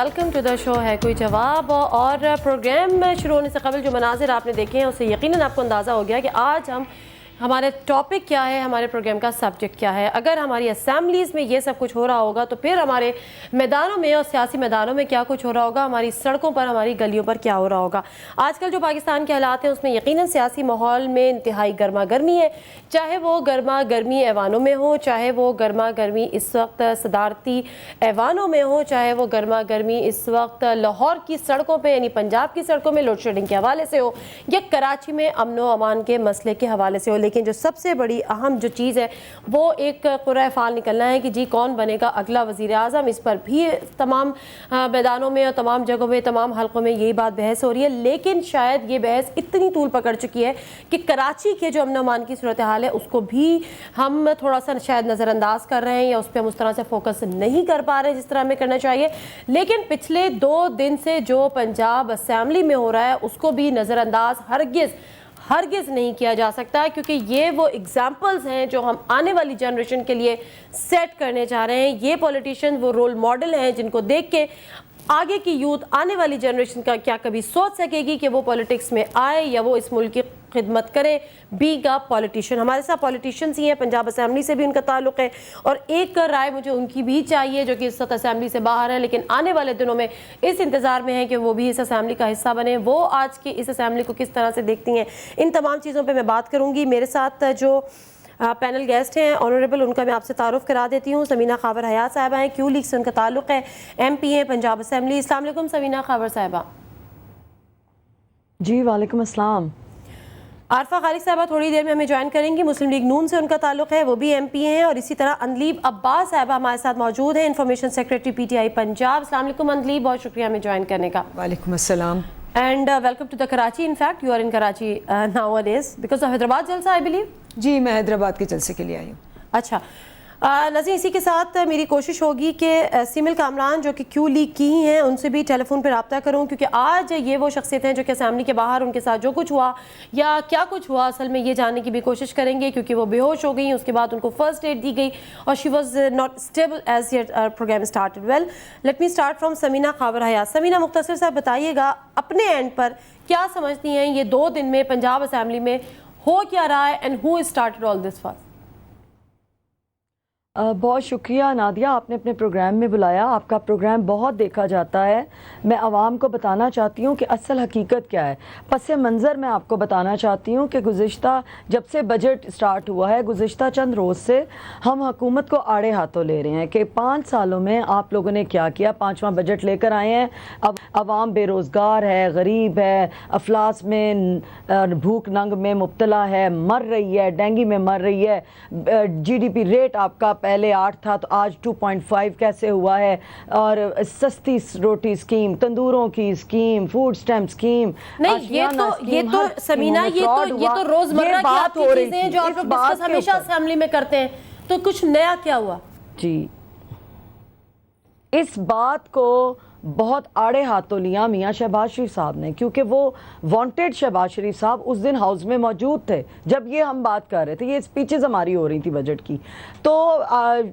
Welcome to the show है कोई जवाब। और प्रोग्राम शुरू होने से कबल जो मनाजिर आपने देखे हैं उससे यकीनन आपको अंदाज़ा हो गया कि आज हमारे टॉपिक क्या है, हमारे प्रोग्राम का सब्जेक्ट क्या है। अगर हमारी असेंबलीज़ में ये सब कुछ हो रहा होगा तो फिर हमारे मैदानों में और सियासी मैदानों में क्या कुछ हो रहा होगा, हमारी सड़कों पर, हमारी गलियों पर क्या हो रहा होगा। आजकल जो पाकिस्तान के हालात हैं उसमें यकीनन सियासी माहौल में इंतहाई गर्मा गर्मी है, चाहे वो गर्मा गर्मी ऐवानों में हो, चाहे वो गर्मा गर्मी इस वक्त सदारती ऐवानों में हो, चाहे वो गर्मा गर्मी इस वक्त लाहौर की सड़कों पर यानी पंजाब की सड़कों में लोड शेडिंग के हवाले से हो या कराची में अमन व अमान के मसले के हवाले से हो। लेकिन जो सबसे बड़ी अहम जो चीज़ है वो एक कुर्रा फाल निकलना है कि जी कौन बनेगा अगला वज़ीर आज़म। इस पर भी तमाम मैदानों में और तमाम जगहों में, तमाम हलकों में यही बात बहस हो रही है। लेकिन शायद ये बहस इतनी तूल पकड़ चुकी है कि कराची के जो अमन अमान की सूरत हाल है उसको भी हम थोड़ा सा शायद नज़रअंदाज कर रहे हैं या उस पर हम उस तरह से फोकस नहीं कर पा रहे हैं जिस तरह हमें करना चाहिए। लेकिन पिछले 2 दिन से जो पंजाब असेंबली में हो रहा है उसको भी नज़रअंदाज हरगिज़ नहीं किया जा सकता, क्योंकि ये वो एग्जाम्पल्स हैं जो हम आने वाली जनरेशन के लिए सेट करने जा रहे हैं। ये पॉलिटिशियन वो रोल मॉडल हैं जिनको देख के आगे की यूथ, आने वाली जनरेशन का क्या कभी सोच सकेगी कि वो पॉलिटिक्स में आए या वो इस मुल्क की खिदमत करे। बीइंग अ पॉलिटिशियन, हमारे साथ पॉलिटिशियंस ही हैं, पंजाब असेंबली से भी उनका ताल्लुक़ है और एक राय मुझे उनकी भी चाहिए जो कि इस वक्त असेंबली से बाहर है लेकिन आने वाले दिनों में इस इंतज़ार में है कि वो भी इस असेंबली का हिस्सा बने। वो आज की इस असेंबली को किस तरह से देखती हैं, इन तमाम चीज़ों पर मैं बात करूँगी। मेरे साथ जो पैनल गेस्ट हैं ऑनरेबल, उनका मैं आपसे तारुफ करा देती हूँ। समीना खावर हयात साहिबा हैं, क्यू लीग से उनका ताल्लुक़ है, MP हैं पंजाब असेंबली। अस्सलाम वालेकुम समीना खावर साहिबा। जी वालेकुम अस्सलाम। आरफा खालिद साहिबा थोड़ी देर में हमें ज्वाइन करेंगी, मुस्लिम लीग नून से उनका ताल्लुक़ है, वो भी MP हैं। और इसी तरह अनलीब अब्बास साहिबा हमारे साथ मौजूद हैं, इन्फॉर्मेशन सेक्रेटरी PTI पंजाब। अस्सलाम वालेकुम अनलीब, बहुत शुक्रिया हमें ज्वाइन करने का। वालेकुम अस्सलाम। And welcome to the Karachi. In fact, you are in Karachi nowadays because of Hyderabad jalsa, I believe. जी मैं हैदराबाद के जलसे के लिए आई हूँ। अच्छा नज़ीर, इसी के साथ मेरी कोशिश होगी कि सिमिल कामरान जो कि क्यू लीग की ही हैं उनसे भी टेलीफोन पर रब्ता करूं, क्योंकि आज ये वो शख्सियत हैं जो कि असेंबली के बाहर उनके साथ जो कुछ हुआ या क्या कुछ हुआ असल में ये जानने की भी कोशिश करेंगे, क्योंकि वो बेहोश हो गई, उसके बाद उनको फर्स्ट एड दी गई और she was not stable as your program started. Well let me start from Sameena Khawar Hayat. Sameena, मुख्तसर साहब बताइएगा अपने एंड पर क्या समझती हैं ये 2 दिन में पंजाब असेंबली में हो क्या रहा है and who started all this first. बहुत शुक्रिया नादिया, आपने अपने प्रोग्राम में बुलाया। आपका प्रोग्राम बहुत देखा जाता है। मैं आवाम को बताना चाहती हूँ कि असल हकीकत क्या है। पस मंज़र मैं आपको बताना चाहती हूँ कि गुज़िश्ता जब से बजट स्टार्ट हुआ है, गुज़िश्ता चंद रोज़ से हम हुकूमत को आड़े हाथों ले रहे हैं कि 5 सालों में आप लोगों ने क्या किया। 5वां बजट लेकर आए हैं, अब आवाम बेरोज़गार है, गरीब है, अफलास में भूख नंग में मुब्तला है, मर रही है, डेंगू में मर रही है। GDP रेट आपका पहले 8 था तो आज 2.5 कैसे हुआ है। और सस्ती रोटी स्कीम, तंदूरों की स्कीम, फूड स्टैम्प स्कीम, ये तो समीना ये तो रोजमर्रा की आपकी चीजें हैं जो आप लोग डिस्कस हमेशा असेंबली में करते हैं, तो कुछ नया क्या हुआ? जी, इस बात को बहुत आड़े हाथों लिया मियाँ शहबाज शरीफ साहब ने, क्योंकि वो वांटेड शहबाज शरीफ साहब उस दिन हाउस में मौजूद थे जब ये हम बात कर रहे थे, ये स्पीचेस हमारी हो रही थी बजट की। तो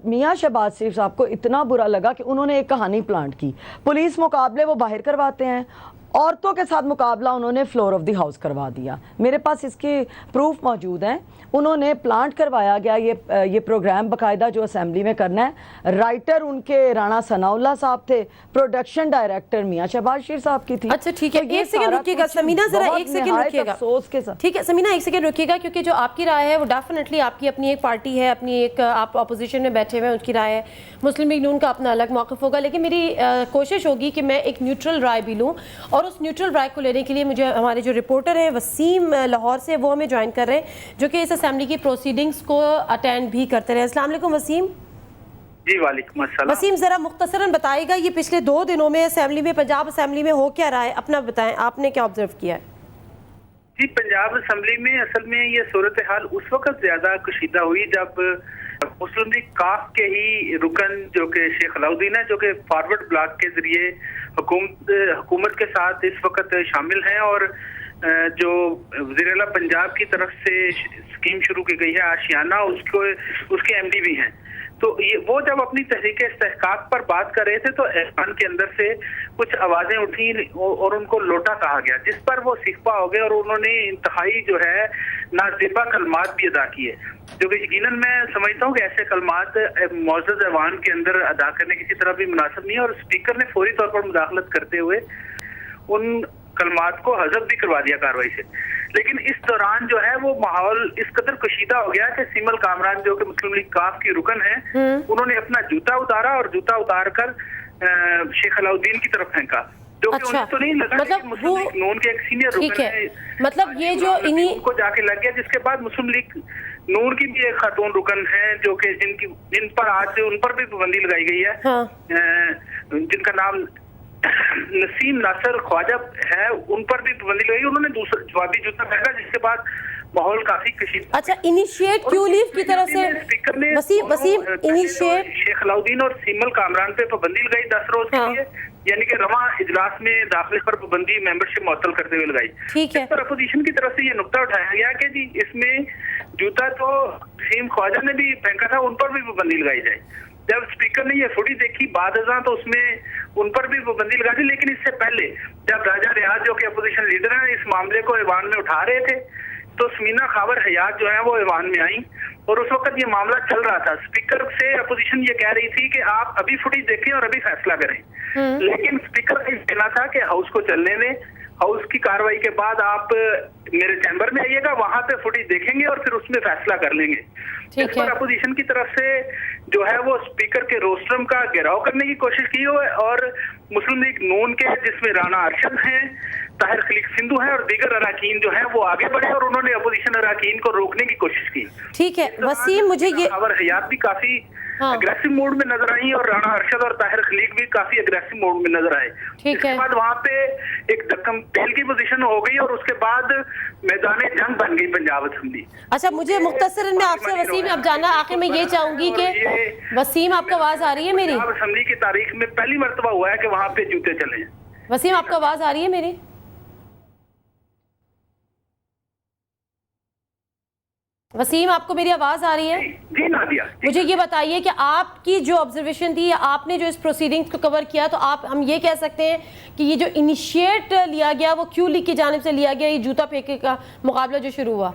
मियाँ शहबाज शरीफ साहब को इतना बुरा लगा कि उन्होंने एक कहानी प्लांट की। पुलिस मुकाबले वो बाहर करवाते हैं, औरतों के साथ मुकाबला उन्होंने फ्लोर ऑफ द हाउस करवा दिया। मेरे पास इसके प्रूफ मौजूद हैं। उन्होंने प्लांट करवाया गया ये प्रोग्राम बाकायदा जो असेंबली में करना है। राइटर उनके राणा सनाउल्लाह साहब थे, प्रोडक्शन डायरेक्टर मियाँ शहबाज शरीफ साहब की थी। अच्छा ठीक है, एक सेकंड रुकिएगा समीना, जरा एक सेकंड रुकिएगा। अफसोस के साथ, ठीक है समीना, एक सेकंड रुकिएगा, क्योंकि जो आपकी राय है वो डेफिनेटली आपकी अपनी एक पार्टी है, अपनी एक आप अपोजिशन में बैठे हुए हैं, उसकी राय है। मुस्लिम लीग नून का अपना अलग मौक़िफ़ होगा, लेकिन मेरी कोशिश होगी कि मैं एक न्यूट्रल राय भी लूँ और उस न्यूट्रल राय को लेने के लिए मुझे हमारे जो रिपोर्टर हैं वसीम लाहौर से, वो हमें ज्वाइन कर रहे हैं जो कि इस असेंबली की प्रोसीडिंग्स को अटेंड भी करते रहे। अस्सलाम वालेकुम वसीम। जी वालेकुम अस्सलाम। वसीम, ज़रा मुख्तसरन बताइएगा ये पिछले 2 दिनों में असेंबली में, पंजाब असेंबली में हो क्या रहा है, अपना बताएं, आपने क्या ऑब्जर्व किया है? जी, पंजाब असेंबली में असल में ये सूरत हाल उस वक्त ज्यादा कशीदा हुई जब मुस्लिम लीग काफ के ही रुकन जो कि शेख अलाउद्दीन है, जो कि फॉरवर्ड ब्लॉक के जरिए हुकूमत के साथ इस वक्त शामिल हैं और जो वज़ीर आला पंजाब की तरफ से स्कीम शुरू की गई है आशियाना, उसके MD भी हैं। تو یہ وہ جب اپنی تحریک استحقاق پر بات کر رہے تھے تو ایوان کے اندر سے کچھ آوازیں اٹھی اور ان کو لوٹا کہا گیا، جس پر وہ سکھپا ہو گئے اور انہوں نے انتہائی جو ہے نازیبا کلمات بھی ادا کیے، جو کہ یقیناً میں سمجھتا ہوں کہ ایسے کلمات معزز ایوان کے اندر ادا کرنے کسی طرح بھی مناسب نہیں ہے، اور اسپیکر نے فوری طور پر مداخلت کرتے ہوئے ان کلمات کو حذف بھی کروا دیا کاروائی سے۔ لیکن اس دوران جو ہے وہ ماحول اس قدر کشیدہ ہو گیا کہ سیمل کامران جو کہ مسلم لیگ کاف کی رکن ہے، انہوں نے اپنا جوتا اتارا اور جوتا اتار کر شیخ علاؤدین کی طرف پھینکا، جو کہ انہیں تو نہیں لگا کہ مسلم لیگ نون کے ایک سینئر رکن ہے، مطلب یہ جو ان کو جا کے لگ گیا، جس کے بعد مسلم لیگ نون کی بھی ایک خاتون رکن ہے جو کہ جن پر آج ان پر بھی پابندی لگائی گئی ہے، جن کا نام نسیم ناصر خواجہ ہے، ان پر بھی پابندی لگائی، انہوں نے دوسرا جوابی جوتا پھینکا، جس کے بعد ماحول کافی کشیدہ۔ اچھا، انیشیٹ کیو لیو کی طرف سے وسیم انیشیٹ شیخ علاؤدین اور سیمل کامران پہ پابندی لگائی 10 روز کے لیے، یعنی کہ رواں اجلاس میں داخلے پر پابندی ممبرشپ معطل کرتے ہوئے لگائی۔ ٹھیک ہے، اس پر اپوزیشن کی طرف سے یہ نقطہ اٹھایا گیا کہ جی اس میں جوتا تو نسیم خواجہ نے بھی پھینکا تھا، ان پر بھی پابندی لگائی جائے۔ جب اسپیکر نے یہ فوٹیج دیکھی بعد ازاں تو اس میں ان پر بھی پابندی لگا دی، لیکن اس سے پہلے جب راجہ ریاض جو کہ اپوزیشن لیڈر ہیں اس معاملے کو ایوان میں اٹھا رہے تھے تو سمینہ خاور حیات جو ہیں وہ ایوان میں آئیں، اور اس وقت یہ معاملہ چل رہا تھا۔ اسپیکر سے اپوزیشن یہ کہہ رہی تھی کہ آپ ابھی فوٹیج دیکھیں اور ابھی فیصلہ کریں، لیکن اسپیکر کا یہ کہنا تھا کہ ہاؤس کو چلنے دیں، ہاؤس کی کاروائی کے بعد آپ میرے چیمبر میں آئیے گا، وہاں پہ فوٹیج دیکھیں گے اور پھر اس میں فیصلہ کر لیں گے۔ اس پر اپوزیشن کی طرف سے جو ہے وہ اسپیکر کے روسٹرم کا گھیراؤ کرنے کی کوشش کی ہوئے، اور مسلم لیگ نون کے جس میں رانا ارشد ہیں، طاہر خلیق سندھو ہیں اور دیگر اراکین جو ہیں وہ آگے بڑھے اور انہوں نے اپوزیشن اراکین کو روکنے کی کوشش کی۔ ٹھیک ہے وسیم، مجھے یہ خاور حیات بھی کافی اگریسو موڈ میں نظر آئی اور رانا ارشد اور طاہر خلیق بھی کافی اگریسو موڈ میں نظر آئے۔ اس کے بعد وہاں پہ ایک دکم پیل کی پوزیشن ہو گئی اور اس کے بعد میدان جنگ بن گئی پنجاب اسمبلی۔ اچھا، مجھے مختصراً میں آپ سے وسیم اب جاننا آخر میں یہ چاہوں گی کہ وسیم آپ کو آواز آ رہی ہے میری؟ پنجاب اسمبلی کی تاریخ میں پہلی مرتبہ ہوا ہے کہ وہاں پہ جوتے چلے ہیں۔ وسیم آپ کو آواز آ رہی ہے میری؟ وسیم آپ کو میری آواز آ رہی ہے؟ جی نادیہ، مجھے یہ بتائیے کہ آپ کی جو آبزرویشن تھی، آپ نے جو اس پروسیڈنگز کو کور کیا، تو ہم یہ کہہ سکتے ہیں کہ یہ جو انیشیٹ لیا گیا وہ کیو لیگ کی جانب سے لیا گیا، یہ جوتا پھینکنے کا مقابلہ جو شروع ہوا؟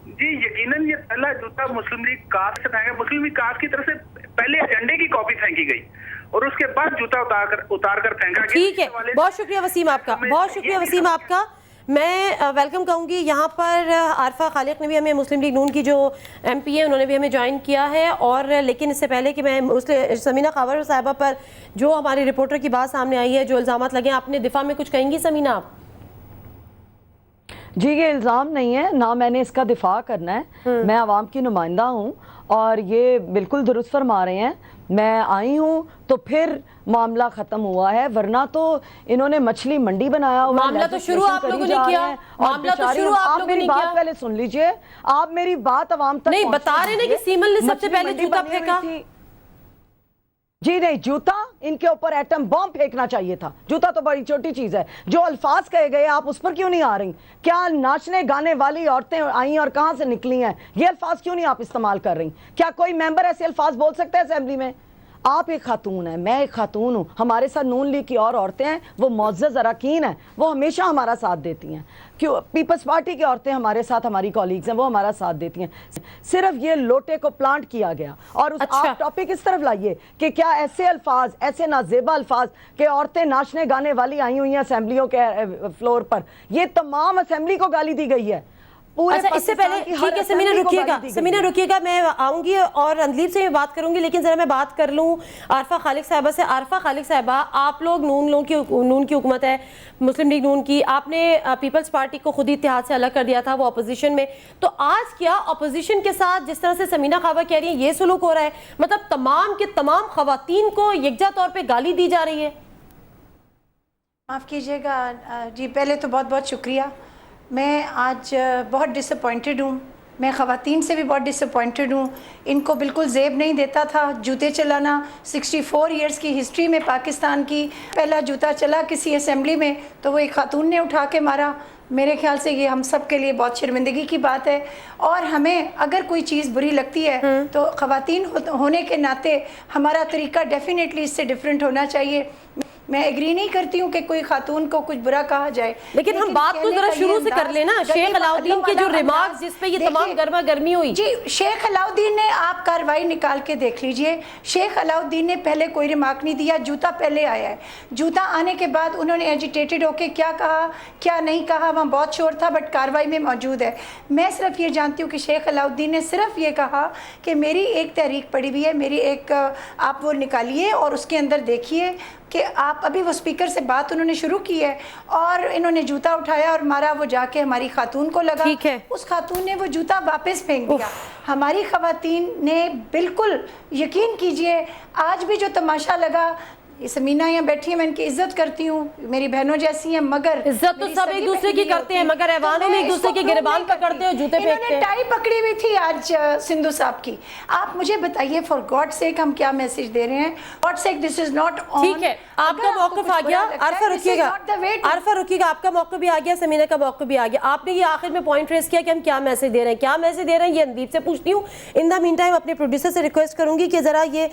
جی یقیناً یہ پہلا جوتا مسلم لیگ کاف سے پھینکا، مسلم لیگ کاف کی طرف سے پہلے ایجنڈے کی کاپی پھینکی گئی اور اس کے بعد جوتا اتار کر پھینکا گیا۔ ٹھیک ہے، بہت شکریہ وسیم آپ کا، بہت شکریہ وسیم آپ کا۔ میں ویلکم کہوں گی یہاں پر عارفہ خالق نے بھی ہمیں مسلم لیگ نون کی جو ایم پی ہے انہوں نے بھی ہمیں جوائن کیا ہے، اور لیکن اس سے پہلے کہ میں سمینہ خاور صاحبہ پر جو ہماری رپورٹر کی بات سامنے آئی ہے، جو الزامات لگے ہیں، اپنے دفاع میں کچھ کہیں گی سمینہ آپ؟ جی یہ الزام نہیں ہے، نہ میں نے اس کا دفاع کرنا ہے، میں عوام کی نمائندہ ہوں اور یہ بالکل درست فرما رہے ہیں، میں آئی ہوں تو پھر معاملہ ختم ہوا ہے، ورنہ تو انہوں نے مچھلی منڈی بنایا ہوا ہے۔ معاملہ تو شروع آپ لوگوں نے کیا، معاملہ تو شروع آپ لوگوں نے کیا۔ آپ میری بات پہلے سن لیجئے، آپ میری بات عوام تک نہیں بتا رہے ہیں کہ سیمل نے سب سے پہلے جوتا پھینکا۔ جی نہیں، جوتا ان کے اوپر ایٹم بم پھینکنا چاہیے تھا، جوتا تو بڑی چھوٹی چیز ہے۔ جو الفاظ کہے گئے آپ اس پر کیوں نہیں آ رہی؟ کیا ناچنے گانے والی عورتیں آئیں اور کہاں سے نکلی ہیں؟ یہ الفاظ کیوں نہیں آپ استعمال کر رہی؟ کیا کوئی ممبر ایسے الفاظ بول سکتا ہے اسمبلی میں؟ آپ ایک خاتون ہیں، میں ایک خاتون ہوں، ہمارے ساتھ نون لیگ کی اور عورتیں ہیں، وہ معزز اراکین ہیں، وہ ہمیشہ ہمارا ساتھ دیتی ہیں۔ کیوں پیپلز پارٹی کی عورتیں ہمارے ساتھ، ہماری کالیگز ہیں، وہ ہمارا ساتھ دیتی ہیں۔ صرف یہ لوٹے کو پلانٹ کیا گیا، اور آپ ٹاپک اس طرف لائیے کہ کیا ایسے الفاظ، ایسے نازیبا الفاظ کہ عورتیں ناچنے گانے والی آئی ہوئی ہیں اسمبلیوں کے فلور پر، یہ تمام اسمبلی کو گالی دی گئی ہے۔ اچھا اس سے پہلے ٹھیک ہے سمینہ رکیے گا، سمینہ رکیے گا، میں آؤں گی اور اندلیب سے میں بات کروں گی، لیکن ذرا میں بات کر لوں عارفہ خالق صاحبہ سے۔ عارفہ خالق صاحبہ، آپ لوگ نون کی حکومت ہے، مسلم لیگ نون کی، آپ نے پیپلز پارٹی کو خود ہی اتحاد سے الگ کر دیا تھا، وہ اپوزیشن میں، تو آج کیا اپوزیشن کے ساتھ جس طرح سے سمینہ خاور کہہ رہی ہیں یہ سلوک ہو رہا ہے؟ مطلب تمام کے تمام خواتین کو یکجا طور پہ گالی دی جا رہی ہے؟ معاف کیجیے گا جی، پہلے تو بہت بہت شکریہ۔ میں آج بہت ڈس اپوائنٹڈ ہوں، میں خواتین سے بھی بہت ڈس اپوائنٹڈ ہوں، ان کو بالکل زیب نہیں دیتا تھا جوتے چلانا۔ 64 ایئرز کی ہسٹری میں پاکستان کی پہلا جوتا چلا کسی اسمبلی میں تو وہ ایک خاتون نے اٹھا کے مارا، میرے خیال سے یہ ہم سب کے لیے بہت شرمندگی کی بات ہے، اور ہمیں اگر کوئی چیز بری لگتی ہے تو خواتین ہونے کے ناطے ہمارا طریقہ ڈیفینیٹلی اس سے ڈیفرنٹ ہونا چاہیے. میں ایگری نہیں کرتی ہوں کہ کوئی خاتون کو کچھ برا کہا جائے، لیکن ہم بات تو ذرا شروع سے کر لینا. شیخ علاؤدین کے جو ریمارکس جس پہ یہ تمام گرما گرمی ہوئی. جی شیخ علاؤدین نے، آپ کاروائی نکال کے دیکھ لیجئے، شیخ علاؤدین نے پہلے کوئی ریمارک نہیں دیا. جوتا پہلے آیا ہے. جوتا آنے کے بعد انہوں نے ایجیٹیٹڈ ہو کے کیا کہا کیا نہیں کہا وہاں بہت شور تھا، بٹ کاروائی میں موجود ہے. میں صرف یہ جانتی ہوں کہ شیخ علاؤدین نے صرف یہ کہا کہ میری ایک تحریک پڑی ہوئی ہے، میری ایک، آپ وہ نکالیے اور اس کے اندر دیکھیے کہ آپ ابھی وہ اسپیکر سے بات انہوں نے شروع کی ہے اور انہوں نے جوتا اٹھایا اور مارا. وہ جا کے ہماری خاتون کو لگا، اس خاتون نے وہ جوتا واپس پھینک دیا. ہماری خواتین نے بالکل، یقین کیجئے آج بھی جو تماشا لگا، سمینہ یہاں بیٹھی ہے، میں ان کی عزت کرتی ہوں، میری بہنوں جیسی ہیں، مگر عزت تو سب ایک دوسرے کی کرتے ہیں، مگر ایوانوں میں ایک دوسرے کی گریبان پکڑتے ہیں، جوتے پھینکتے ہیں. انہوں نے ٹائی پکڑی ہوئی تھی آج سندھو صاحب کی. آپ مجھے بتائیے فار گاڈ سیک ہم کیا میسج دے رہے ہیں؟ God sake this is not on. ٹھیک ہے، آپ کا موقف آ گیا. عرفہ رکیے گا، عرفہ رکیے گا، آپ کا موقف بھی آ گیا، سمینہ کا موقف بھی آ گیا. آپ نے یہ آخر میں پوائنٹ ریز کیا کہ ہم کیا میسج دے رہے ہیں، کیا میسج دے رہے ہیں، یہ اندیپ سے پوچھتی ہوں. ان دا مین ٹائم اپنے پروڈیوسر سے ریکویسٹ کروں گی کہ ذرا یہ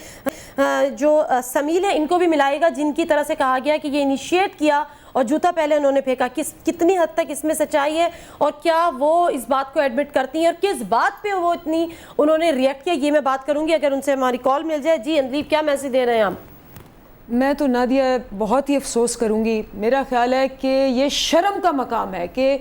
جو سمیل ہے ان کو بھی ملائے گا، جن کی طرح سے کہا گیا کہ یہ انیشیٹ کیا اور جوتا پہلے انہوں نے پھینکا. کتنی حد تک اس میں سچائی ہے اور کیا وہ اس بات کو ایڈمٹ کرتی ہیں اور کس بات پہ وہ اتنی انہوں نے ریئیکٹ کیا، یہ میں بات کروں گی اگر ان سے ہماری کال مل جائے. جی اندیپ، کیا میسج دے رہے ہیں آپ؟ میں تو نادیہ بہت ہی افسوس کروں گی. میرا خیال ہے کہ یہ شرم کا مقام ہے کہ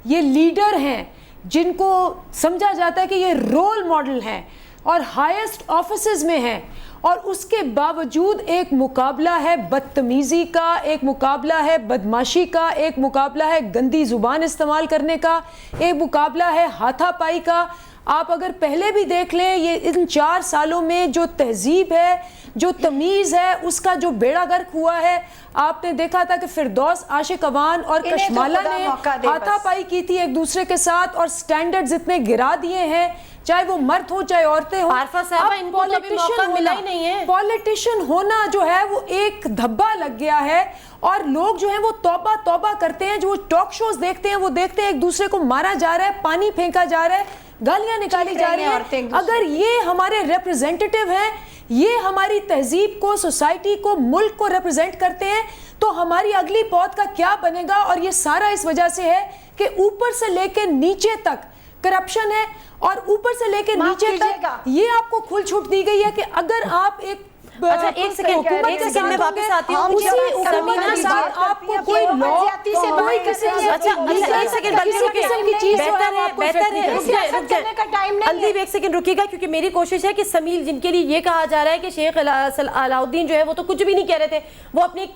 یہ لیڈر ہیں جن کو سمجھا جاتا ہے کہ یہ رول ماڈل ہیں اور ہائیسٹ آفیسز میں ہیں، اور اس کے باوجود ایک مقابلہ ہے بدتمیزی کا، ایک مقابلہ ہے بدماشی کا، ایک مقابلہ ہے گندی زبان استعمال کرنے کا، ایک مقابلہ ہے ہاتھا پائی کا. آپ اگر پہلے بھی دیکھ لیں، یہ ان 4 سالوں میں جو تہذیب ہے، جو تمیز ہے، اس کا جو بیڑا غرق ہوا ہے. آپ نے دیکھا تھا کہ فردوس عاشق اوان اور کشمالہ نے ہاتھا پائی کی تھی ایک دوسرے کے ساتھ اور سٹینڈرڈز اتنے گرا دیے ہیں، چاہے وہ مرد ہو چاہے عورتیں ہوں. عارفہ صاحبہ، ان کو ابھی موقع ملا ہی نہیں ہے. پولیٹیشین ہونا جو ہے وہ ایک دھبا لگ گیا ہے، اور لوگ جو ہیں وہ توبہ توبہ کرتے ہیں. جو وہ ٹاک شوز دیکھتے ہیں وہ دیکھتے ہیں ایک دوسرے کو مارا جا رہا ہے، پانی پھینکا جا رہا ہے، گالیاں نکالی جا رہی ہیں. اگر یہ ہمارے ریپرزینٹیٹیو ہیں، یہ ہماری تہذیب کو، سوسائٹی کو، ملک کو ریپرزینٹ کرتے ہیں، تو ہماری اگلی پود کا کیا بنے گا؟ اور یہ سارا اس وجہ سے ہے کہ اوپر سے لے کے نیچے تک کرپشن ہے، اور اوپر سے لے کے نیچے تک یہ آپ کو کھل چھوٹ دی گئی ہے کہ اگر آپ ایک اچھا ایک سیکنڈ میں واپس آتی ہوں. سمینہ صاحب آپ کو کوئی کوئی کسی ایک سیکنڈ اندیپ ایک سیکنڈ رکیے گا، کیونکہ میری کوشش ہے کہ سمیل، جن کے لیے یہ کہا جا رہا ہے کہ شیخ علاؤدین جو ہے وہ تو کچھ بھی نہیں کہہ رہے تھے، وہ اپنی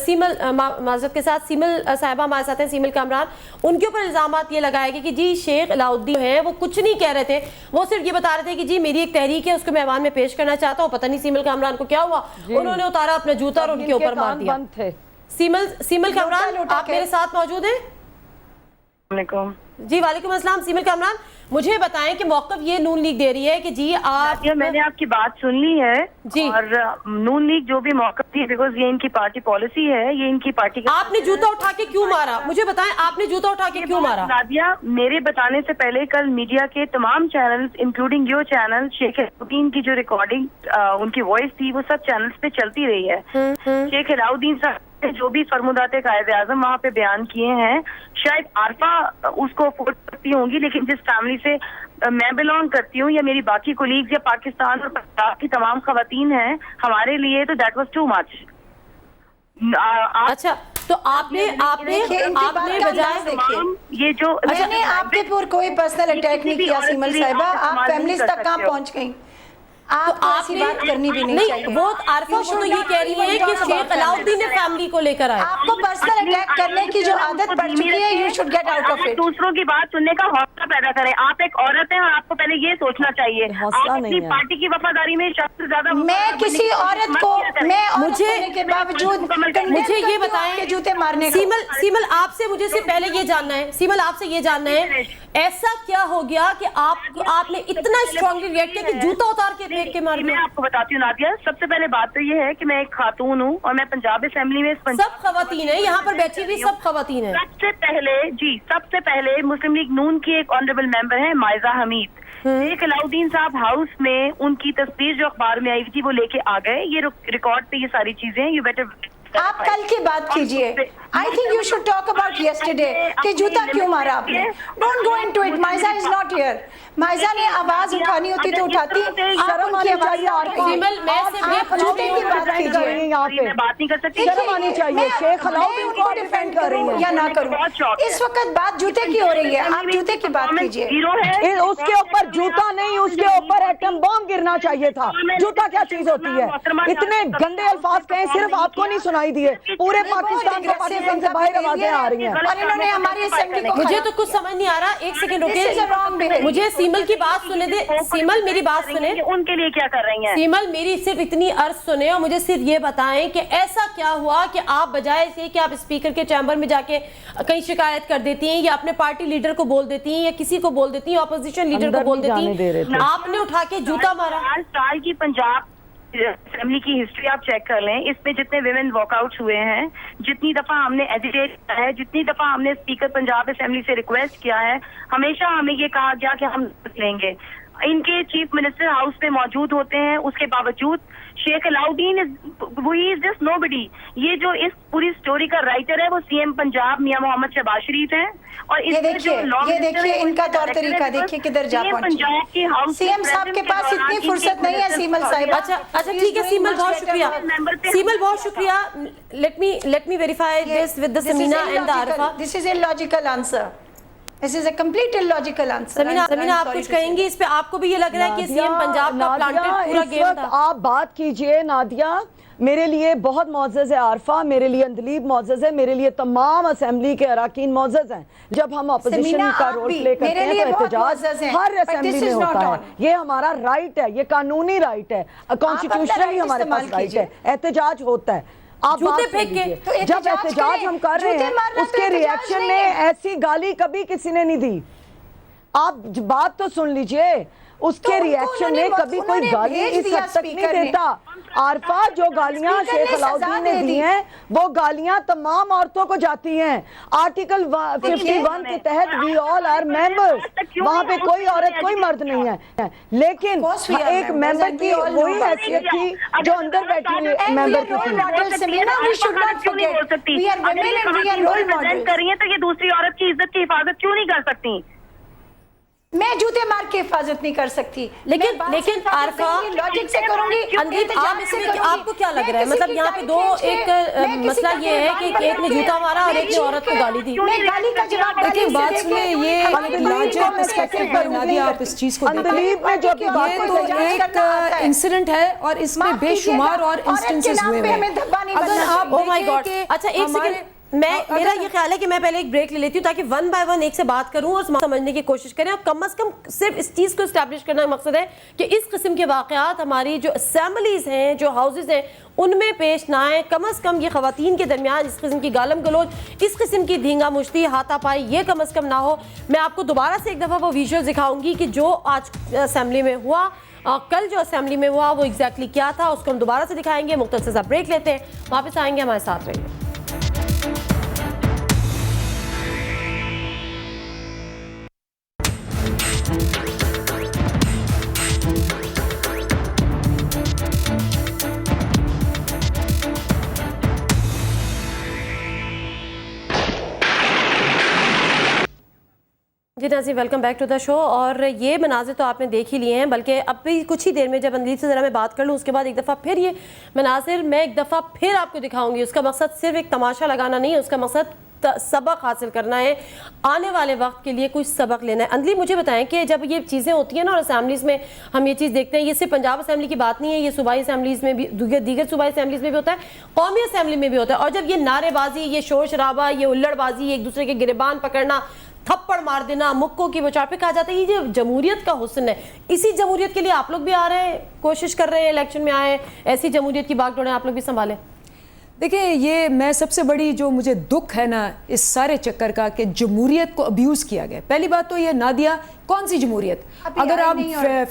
سیمل معذرت کے ساتھ سیمل صاحبہ ہمارے ساتھ ہیں، سیمل کامران، ان کے اوپر الزامات یہ لگائے گئے کہ جی شیخ علاؤدین ہے وہ کچھ نہیں کہہ رہے تھے، وہ صرف یہ بتا رہے تھے کہ جی میری ایک تحریک ہے، اس کو میں ایوان میں پیش کرنا چاہتا ہوں. پتہ نہیں سیمل کامران کو کیا ہوا، انہوں نے اتارا اپنا جوتا اور ان کے اوپر مار دیا. سیمل کامران آپ میرے ساتھ موجود ہیں؟ علیکم. جی وعلیکم السلام. سیمل کامران مجھے بتائیں کہ موقف یہ نون لیگ دے رہی ہے کہ جی آپ، میں نے آپ کی بات سن لی ہے جی، اور نون لیگ جو بھی موقف تھی، بیکاز یہ ان کی پارٹی پالیسی ہے، یہ ان کی پارٹی کا. آپ نے جوتا اٹھا کے کیوں مارا؟ مجھے بتائیں آپ نے جوتا اٹھا کے کیوں مارا؟ نادیہ، میرے بتانے سے پہلے کل میڈیا کے تمام چینلز انکلوڈنگ یور چینل، شیخ علاؤدین کی جو ریکارڈنگ ان کی وائس تھی وہ سب چینلز پہ چلتی رہی ہے. شیخ علاؤدین صاحب جو بھی فرمودات قائد اعظم وہاں پہ بیان کیے ہیں، شاید عارفہ اس کو افورڈ کرتی ہوں گی، لیکن جس فیملی سے میں بلانگ کرتی ہوں یا میری باقی کولیگز یا پاکستان اور پنجاب کی تمام خواتین ہیں، ہمارے لیے تو دیٹ واز ٹو مچ. اچھا تو آپ نے بجائے یہ جو میں نے آپ کے پر کوئی پرسنل اٹیک نہیں کیا سیمل صاحبہ، آپ فیملیز تک کہاں پہنچ گئیں؟ آپ کو ایسی بات کرنی بھی نہیں چاہیے. وہ عارفہ وہ تو یہ کہہ رہی ہے کہ شیخ علاؤدین نے فیملی کو لے کر آئے. آپ کو پرسنل اٹیک کرنے کی جو عادت پڑ چکی ہے، you should get out of it. دوسروں کی بات سننے کا حوصلہ پیدا کریں. آپ ایک عورت ہیں اور آپ کو پہلے یہ سوچنا چاہیے آپ اپنی پارٹی کی وفاداری میں شخص سے زیادہ. میں کسی عورت کو، میں عورت ہونے کے باوجود مجھے یہ بتائیں جوتے مارنے. سیمل آپ سے مجھے سے پہلے یہ جاننا ہے، سیمل آپ سے یہ جاننا ہے ایسا کیا ہو گیا کہ آپ نے اتنا اسٹرانگلی ریئیکٹ کیا کہ جوتا اتار کے फेंक के मार मैं दिया? आपको बताती हूँ नादिया, सबसे पहले बात तो ये है कि मैं एक खातून हूँ और मैं पंजाब असेंबली में सब खवातीन है यहाँ पर बैठी हुई, सब खवातीन है। सबसे पहले मुस्लिम लीग नून की एक ऑनरेबल मेंबर है माइजा हमीद। शेख अलाउद्दीन साहब हाउस में उनकी तस्वीर जो अखबार में आई थी वो लेके आ गए, ये रिकॉर्ड पे ये सारी चीजें, यू बेटर आप कल की बात कीजिए। I think you should talk about yesterday कि जूता क्यों मारा आपने। Don't go into it, Maiza is not here. Maiza ने आवाज उठानी होती तो उठाती, शर्म आनी चाहिए आपको। सिमल, मैं सिर्फ ये पूछ रही हूँ, की बात कीजिए यहाँ पे मैं बात नहीं कर सकती। शर्म आनी चाहिए। शेख अलाउद्दीन उनको डिफेंड कर रही हूँ या ना करूँ, इस वक्त बात जूते की हो रही है, आप जूते की बात कीजिए। हीरो है उसके ऊपर जूता नहीं, उसके ऊपर एटम बम गिरना चाहिए था। जूता क्या चीज होती है? इतने गंदे अल्फाज कहे, सिर्फ आपको नहीं सुनाई दिए, पूरे पाकिस्तान को पाकिस्तान से बाहर आवाजें आ रही हैं। और इन्होंने हमारी असेंबली को मुझे तो कुछ समझ नहीं आ रहा। एक सेकंड रुकिए, मुझे सीमल की बात सुने दे। सीमल मेरी बात सुने, उनके लिए क्या कर रही हैं? सीमल मेरी सिर्फ इतनी अर्ज सुने और मुझे सिर्फ ये बताएं कि ऐसा क्या हुआ कि आप बजाय इसके कि आप स्पीकर के चैम्बर में जाके कहीं शिकायत कर देती हैं या अपने पार्टी लीडर को बोल देती हैं या किसी को बोल देती हैं, अपोजिशन लीडर को बोल देती हैं, आपने उठा के जूता मारा। 4 साल की पंजाब असेंबली की हिस्ट्री आप चेक कर लें, इसमें जितने विमेन वॉकआउट्स हुए हैं, जितनी दफा हमने एजिटेट किया है, जितनी दफा हमने स्पीकर पंजाब असेंबली से रिक्वेस्ट किया है, हमेशा हमें ये कहा गया कि हम लेंगे। इनके चीफ मिनिस्टर हाउस पे मौजूद होते हैं, उसके बावजूद Sheikh Alauddin is just nobody. ये जो इस पूरी स्टोरी का राइटर है वो सीएम पंजाब मियां मोहम्मद शहबाज शरीफ हैं। और ये देखिए इनका तौर तरीका देखिए किधर जा पहुंची। सीएम साहब के पास इतनी फुर्सत नहीं है सीमल साहिब। अच्छा ठीक है सीमल, बहुत शुक्रिया। सीमल बहुत शुक्रिया। Let me verify this with the Samina and the Arfa. This is illogical answer. This is a complete illogical answer. Samina आप कुछ कहेंगी इस पे? आपको भी ये लग रहा है कि सीएम पंजाब का प्लांटेड पूरा गेम था? आप बात कीजिए नादिया। मेरे लिए बहुत मौजज़ है आरफा, मेरे लिए अंदलीब मौजज़ है, मेरे लिए तमाम असेंबली के अराकीन मौजज़ हैं। जब हम अपोजिशन का रोल प्ले करते हैं तो एहतजाज हर असेंबली में होता है, ये हमारा राइट है, ये कानूनी राइट है, कॉन्स्टिट्यूशनली हमारे पास राइट है, एहतजाज होता है। आप जूते फेंक के जब एहतजाज हम कर रहे हैं उसके रिएक्शन में ऐसी गाली कभी किसी ने नहीं दी। आप बात तो सुन लीजिए, उसके रिएक्शन में कभी कोई गाली इस हद तक नहीं देता। आरफा जो गालियां शेख अलाउद्दीन ने दी हैं वो गालियां तमाम औरतों को जाती हैं। आर्टिकल 51 के तहत वी ऑल आर मेंबर्स, वहां पे कोई औरत कोई मर्द नहीं है, लेकिन एक मेंबर की वही हैसियत थी जो अंदर बैठी हुई मेंबर की थी। तो ये दूसरी औरत की इज्जत की हिफाजत क्यों नहीं कर सकती? मैं जूते मार के हिफाजत नहीं कर सकती, लेकिन आरफा लॉजिक से करूंगी। आप इसमें आपको क्या लग रहा है? मतलब यहाँ पे दो एक मसला ये है कि एक ने जूता मारा और एक ने औरत को गाली दी। गाली का जवाब देखिए बात सुनिए, ये लार्जर पर्सपेक्टिव पर नादिया आप इस चीज को देखें। ये तो एक इंसिडेंट है और इसमें बेशुमार और इंस्टेंसेस हुए हैं। अगर आप ओह माय गॉड, अच्छा एक सेकंड, मेरा ये ख्याल है कि मैं पहले एक ब्रेक ले लेती हूँ ताकि वन बाय वन एक से बात करूँ और समझने की कोशिश करें। और कम से कम सिर्फ इस चीज़ को इस्टेब्लिश करने का मकसद है कि इस किस्म के वाक़यात हमारी जो असेंबलीज़ हैं, जो हाउसेज़ हैं, उनमें पेश ना आए। कम से कम ये ख़वातीन के दरमियान इस किस्म की गालम गलोच, इस किस्म की धींगा मुश्ती, हाथापाई, ये कम से कम ना हो। मैं आपको दोबारा से एक दफ़ा वो विजुअल दिखाऊंगी कि जो आज असेंबली में हुआ, कल जो असेंबली में हुआ वो एग्जैक्टली क्या था, उसको हम दोबारा से दिखाएंगे। मुख्तसर सा ब्रेक लेते हैं, वापस आएंगे, हमारे साथ रहिए। जी नाज़रीन, welcome back to the show. और ये मनाज़िर तो आपने देख ही लिए हैं, बल्कि अब भी कुछ ही देर में जब अंदलीब से ज़रा मैं बात कर लूँ उसके बाद एक दफ़ा फिर ये मनाज़िर मैं एक दफ़ा फिर आपको दिखाऊंगी। उसका मकसद सिर्फ एक तमाशा लगाना नहीं है, उसका मकसद सबक हासिल करना है, आने वाले वक्त के लिए कुछ सबक लेना है। अंदली मुझे बताएं कि जब ये चीज़ें होती हैं ना और असेंबलीज़ में हम ये चीज़ देखते हैं, ये सिर्फ पंजाब असेंबली की बात नहीं है, ये सूबाई असेंबलीज़ में भी, दीगर सूबाई असेंबलीज़ में भी होता है, कौमी असेंबली में भी होता है। और जब ये नारेबाजी, ये शोर शराबा, ये उल्लड़बाजी, एक दूसरे के गिरबान पकड़ना, थप्पड़ मार देना, मुक्कों की बचाव पे कहा जाता है, ये जो जमहूरियत का हुस्न है, इसी जमहूरियत के लिए आप लोग भी आ रहे हैं, कोशिश कर रहे हैं, इलेक्शन में आए, ऐसी जमहूरियत की बागडोरें आप लोग भी संभालें। دیکھیں یہ میں سب سے بڑی جو مجھے دکھ ہے نا اس سارے چکر کا کہ جمہوریت کو ابیوز کیا گیا. پہلی بات تو یہ نادیہ کون سی جمہوریت؟ اگر آپ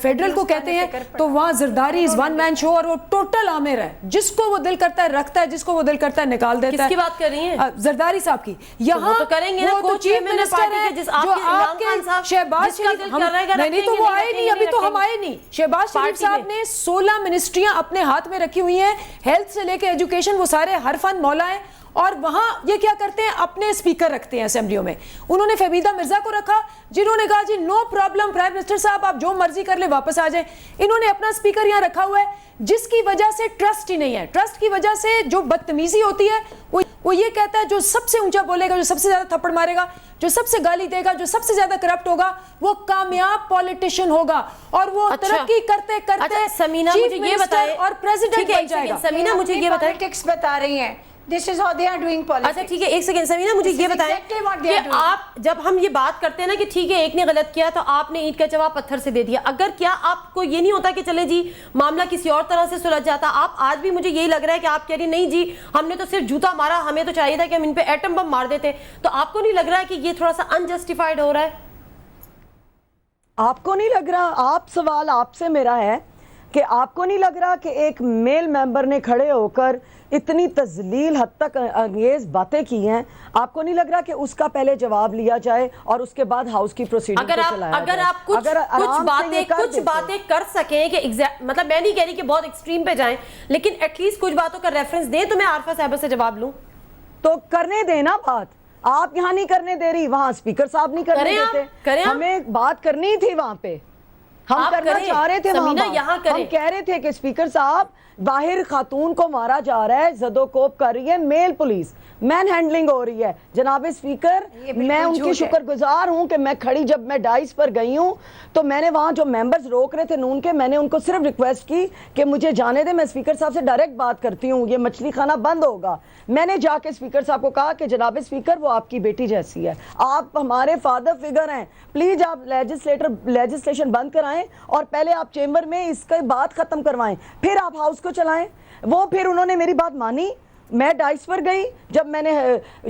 فیڈرل کو کہتے ہیں تو وہاں زرداری از ون مین شو اور وہ ٹوٹل عامر ہے, جس کو وہ دل کرتا ہے رکھتا ہے, جس کو وہ دل کرتا ہے نکال دیتا ہے. کس کی بات کر رہی ہیں؟ زرداری صاحب کی. یہاں تو کریں گے نا, وہ چیف منسٹر ہے جو آپ کے شہباز شریف, نہیں تو وہ آئے نہیں, ابھی تو ہم آئے نہیں. شہباز شریف صاحب نے 16 منسٹریاں اپنے ہاتھ میں رکھی ہوئی ہیں, ہیلتھ سے لے کے ایجوکیشن, وہ سارے ہر فن مولا ہیں. اور وہاں یہ کیا کرتے ہیں, اپنے اسپیکر رکھتے ہیں اسمبلیوں میں. انہوں نے فہمیدہ مرزا کو رکھا, جنہوں نے کہا جی نو پرابلم پرائم منسٹر صاحب آپ جو مرضی کر لیں واپس آ جائیں. انہوں نے اپنا اسپیکر یہاں رکھا ہوا ہے, جس کی وجہ سے ٹرسٹ ہی نہیں ہے. ٹرسٹ کی وجہ سے جو بدتمیزی ہوتی ہے وہ یہ کہتا ہے جو سب سے اونچا بولے گا, جو سب سے زیادہ تھپڑ مارے گا, جو سب سے گالی دے گا, جو سب سے زیادہ کرپٹ ہوگا, وہ کامیاب پولیٹیشین ہوگا اور وہ ترقی کرتے کرتے سمینہ مجھے یہ بتائیں اور پریزیڈنٹ بن جائے گا. سمینہ مجھے یہ بتائیں, پالیٹکس بتا رہی ہیں, this is how they are doing politics. اچھا ٹھیک ہے, ایک سیکنڈ سمینہ مجھے یہ بتائیں کہ آپ جب ہم یہ بات کرتے ہیں نا کہ ٹھیک ہے ایک نے غلط کیا تو آپ نے اینٹ کا جواب پتھر سے دے دیا, اگر کیا آپ کو یہ نہیں ہوتا کہ چلے جی معاملہ کسی اور طرح سے سلجھ جاتا؟ آپ آج بھی مجھے یہی لگ رہا ہے کہ آپ کہہ رہی نہیں جی ہم نے تو صرف جوتا مارا, ہمیں تو چاہیے تھا کہ ہم ان پہ ایٹم بم مار دیتے. تو آپ کو نہیں لگ رہا ہے کہ یہ تھوڑا سا انجسٹیفائڈ ہو رہا ہے؟ آپ کو نہیں لگ رہا, آپ سوال آپ سے میرا ہے کہ آپ کو نہیں لگ رہا کہ ایک میل ممبر نے کھڑے ہو کر اتنی تذلیل حد تک انگیز باتیں کی ہیں, آپ کو نہیں لگ رہا کہ اس کا پہلے جواب لیا جائے اور اس کے بعد ہاؤس کی پروسیڈنگ کو چلایا جائے؟ اگر آپ کچھ باتیں کر سکیں کہ مطلب میں نہیں کہہ رہی کہ بہت ایکسٹریم پہ جائیں, لیکن ایٹ لیسٹ کچھ باتوں کا ریفرنس دیں تو میں عارفہ صاحبہ سے جواب لوں. تو کرنے دیں نا بات, آپ یہاں نہیں کرنے دے رہی, وہاں اسپیکر صاحب نہیں کرنے دیتے. ہمیں بات کرنی تھی وہاں پہ, ہم کرنا چاہ رہے تھے وہاں, ہم کہہ رہے تھے کہ اسپیکر صاحب باہر خاتون کو مارا جا رہا ہے, زدو کوپ کر رہی ہے میل پولیس, مین ہینڈلنگ ہو رہی ہے. جناب اسپیکر میں ان کی شکر گزار ہوں کہ میں کھڑی جب میں ڈائس پر گئی ہوں تو میں نے وہاں جو ممبرز روک رہے تھے نون کے, میں نے ان کو صرف ریکویسٹ کی کہ مجھے جانے دیں, میں اسپیکر صاحب سے ڈائریکٹ بات کرتی ہوں, یہ مچھلی خانہ بند ہوگا. میں نے جا کے اسپیکر صاحب کو کہا کہ جناب اسپیکر وہ آپ کی بیٹی جیسی ہے, آپ ہمارے فادر فگر ہیں, پلیز آپ لیجسلیشن بند کرائیں اور پہلے آپ چیمبر میں اس کا بات ختم کروائیں, پھر آپ ہاؤس کو چلائیں. وہ پھر انہوں نے میری بات مانی, میں ڈائس پر گئی, جب میں نے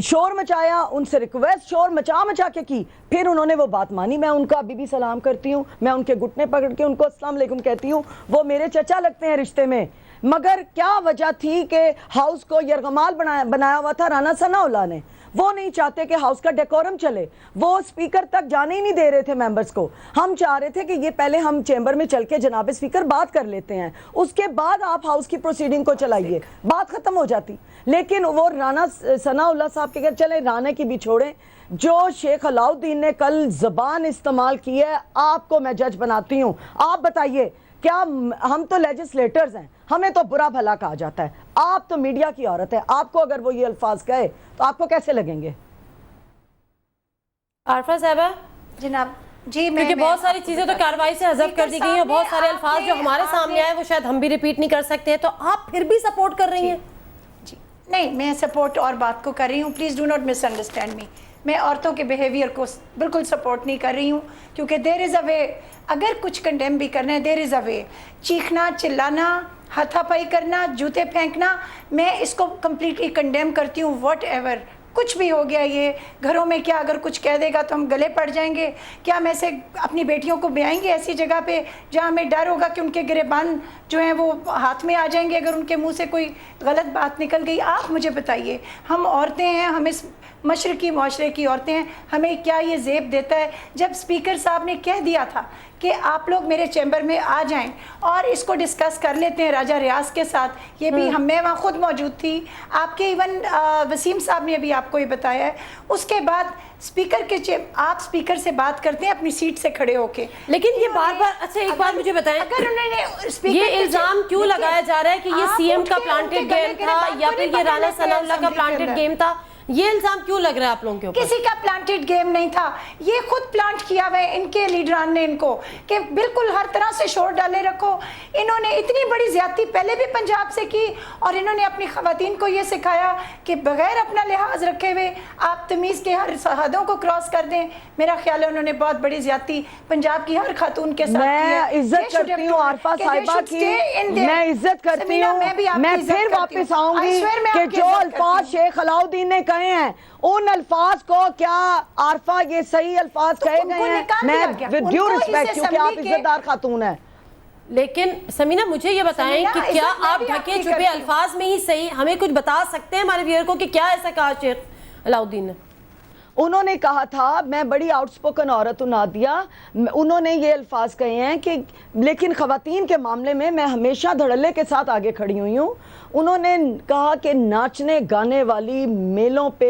شور مچایا ان سے ریکویسٹ شور مچا کے کی, پھر انہوں نے وہ بات مانی. میں ان کا ابھی بھی سلام کرتی ہوں, میں ان کے گھٹنے پکڑ کے ان کو السلام علیکم کہتی ہوں, وہ میرے چچا لگتے ہیں رشتے میں. مگر کیا وجہ تھی کہ ہاؤس کو یرغمال بنایا ہوا تھا رانا ثناء اللہ نے, وہ نہیں چاہتے کہ ہاؤس کا ڈیکورم چلے, وہ اسپیکر تک جانے ہی نہیں دے رہے تھے ممبرز کو. ہم چاہ رہے تھے کہ یہ پہلے ہم چیمبر میں چل کے جناب اسپیکر بات کر لیتے ہیں, اس کے بعد آپ ہاؤس کی پروسیڈنگ کو چلائیے, بات ختم ہو جاتی. لیکن وہ رانا ثناء اللہ صاحب کے گھر چلے, رانے کی بھی چھوڑیں, جو شیخ علاؤدین نے کل زبان استعمال کی ہے, آپ کو میں جج بناتی ہوں. آپ بتائیے, کیا ہم تو لیجسلیٹرز ہیں, ہمیں تو برا بھلا کہا جاتا ہے, آپ تو میڈیا کی عورت ہے, آپ کو اگر وہ یہ الفاظ کہے تو آپ کو کیسے لگیں گے؟ عارفہ صاحبہ جناب جی, کیونکہ بہت ساری چیزیں تو کارروائی سے حذف کر دی گئی ہیں, بہت سارے الفاظ جو ہمارے سامنے آئے وہ شاید ہم بھی ریپیٹ نہیں کر سکتے ہیں, تو آپ پھر بھی سپورٹ کر رہی ہیں؟ جی نہیں, میں سپورٹ اور بات کو کر رہی ہوں, please do not miss understand me. میں عورتوں کے بیہیویئر کو بالکل سپورٹ نہیں کر رہی ہوں, کیونکہ دیر از اے وے, اگر کچھ کنڈیم بھی کرنا ہے دیر از اے وے. چیخنا, چلانا, ہاتھا پائی کرنا, جوتے پھینکنا, میں اس کو کمپلیٹلی کنڈیم کرتی ہوں. واٹ ایور کچھ بھی ہو گیا, یہ گھروں میں کیا اگر کچھ کہہ دے گا تو ہم گلے پڑ جائیں گے؟ کیا ہم ایسے اپنی بیٹیوں کو بیائیں گے ایسی جگہ پہ جہاں ہمیں ڈر ہوگا کہ ان کے گریبان جو ہیں وہ ہاتھ میں آ جائیں گے اگر ان کے منہ سے کوئی غلط بات نکل گئی؟ آپ مجھے بتائیے, ہم عورتیں ہیں, ہم اس مشرقی معاشرے کی عورتیں ہیں, ہمیں کیا یہ زیب دیتا ہے جب اسپیکر صاحب نے کہہ دیا تھا کہ آپ لوگ میرے چیمبر میں آ جائیں اور اس کو ڈسکس کر لیتے ہیں راجہ ریاض کے ساتھ. یہ بھی میں وہاں خود موجود تھی, آپ کے ایون وسیم صاحب نے بھی آپ کو یہ بتایا ہے. اس کے بعد اسپیکر کے آپ اسپیکر سے بات کرتے ہیں اپنی سیٹ سے کھڑے ہو کے, لیکن یہ بار بار, اچھا ایک بات مجھے بتائیں, اگر انہوں نے یہ الزام کیوں لگایا جا رہا ہے کہ یہ سی ایم کا پلانٹڈ گیم تھا یا پھر یہ رانا ثناء اللہ کا پلانٹڈ گیم تھا؟ یہ الزام کیوں لگ رہا ہے آپ لوگوں کے اوپر؟ کسی کا پلانٹڈ گیم نہیں تھا, یہ خود پلانٹ کیا ہوا ہے ان کے لیڈران نے ان کو کہ بالکل ہر طرح سے شور ڈالے رکھو. انہوں نے اتنی بڑی زیادتی پہلے بھی پنجاب سے کی اور انہوں نے اپنی خواتین کو یہ سکھایا کہ بغیر اپنا لحاظ رکھے ہوئے آپ تمیز کے ہر حدوں کو کراس کر دیں. میرا خیال ہے انہوں نے بہت بڑی زیادتی پنجاب کی ہر خاتون کے ساتھ کی ہے. میں عزت کرتی ہوں عارفہ صاحبہ کی, میں عزت کرتی ہوں. میں پھر واپس آؤں گی کہ جو الفاظ شیخ علاؤدین نے کہے ہیں ان الفاظ کو کیا عارفہ یہ صحیح الفاظ کہے گئے ہیں؟ میں with due respect کیونکہ آپ عزت دار خاتون ہیں. لیکن سمینہ مجھے یہ بتائیں کہ کیا آپ ڈھکے چھپے الفاظ میں ہی صحیح ہمیں کچھ بتا سکتے ہیں ہمارے ویئر کو کہ کیا ایسا کہا شیخ علاؤدین نے؟ انہوں نے کہا تھا, میں بڑی آؤٹ سپوکن عورت ہوں نادیہ, انہوں نے یہ الفاظ کہے ہیں کہ لیکن خواتین کے معاملے میں میں ہمیشہ دھڑلے کے ساتھ آگے کھڑی ہوئی ہوں. انہوں نے کہا کہ ناچنے گانے والی میلوں پہ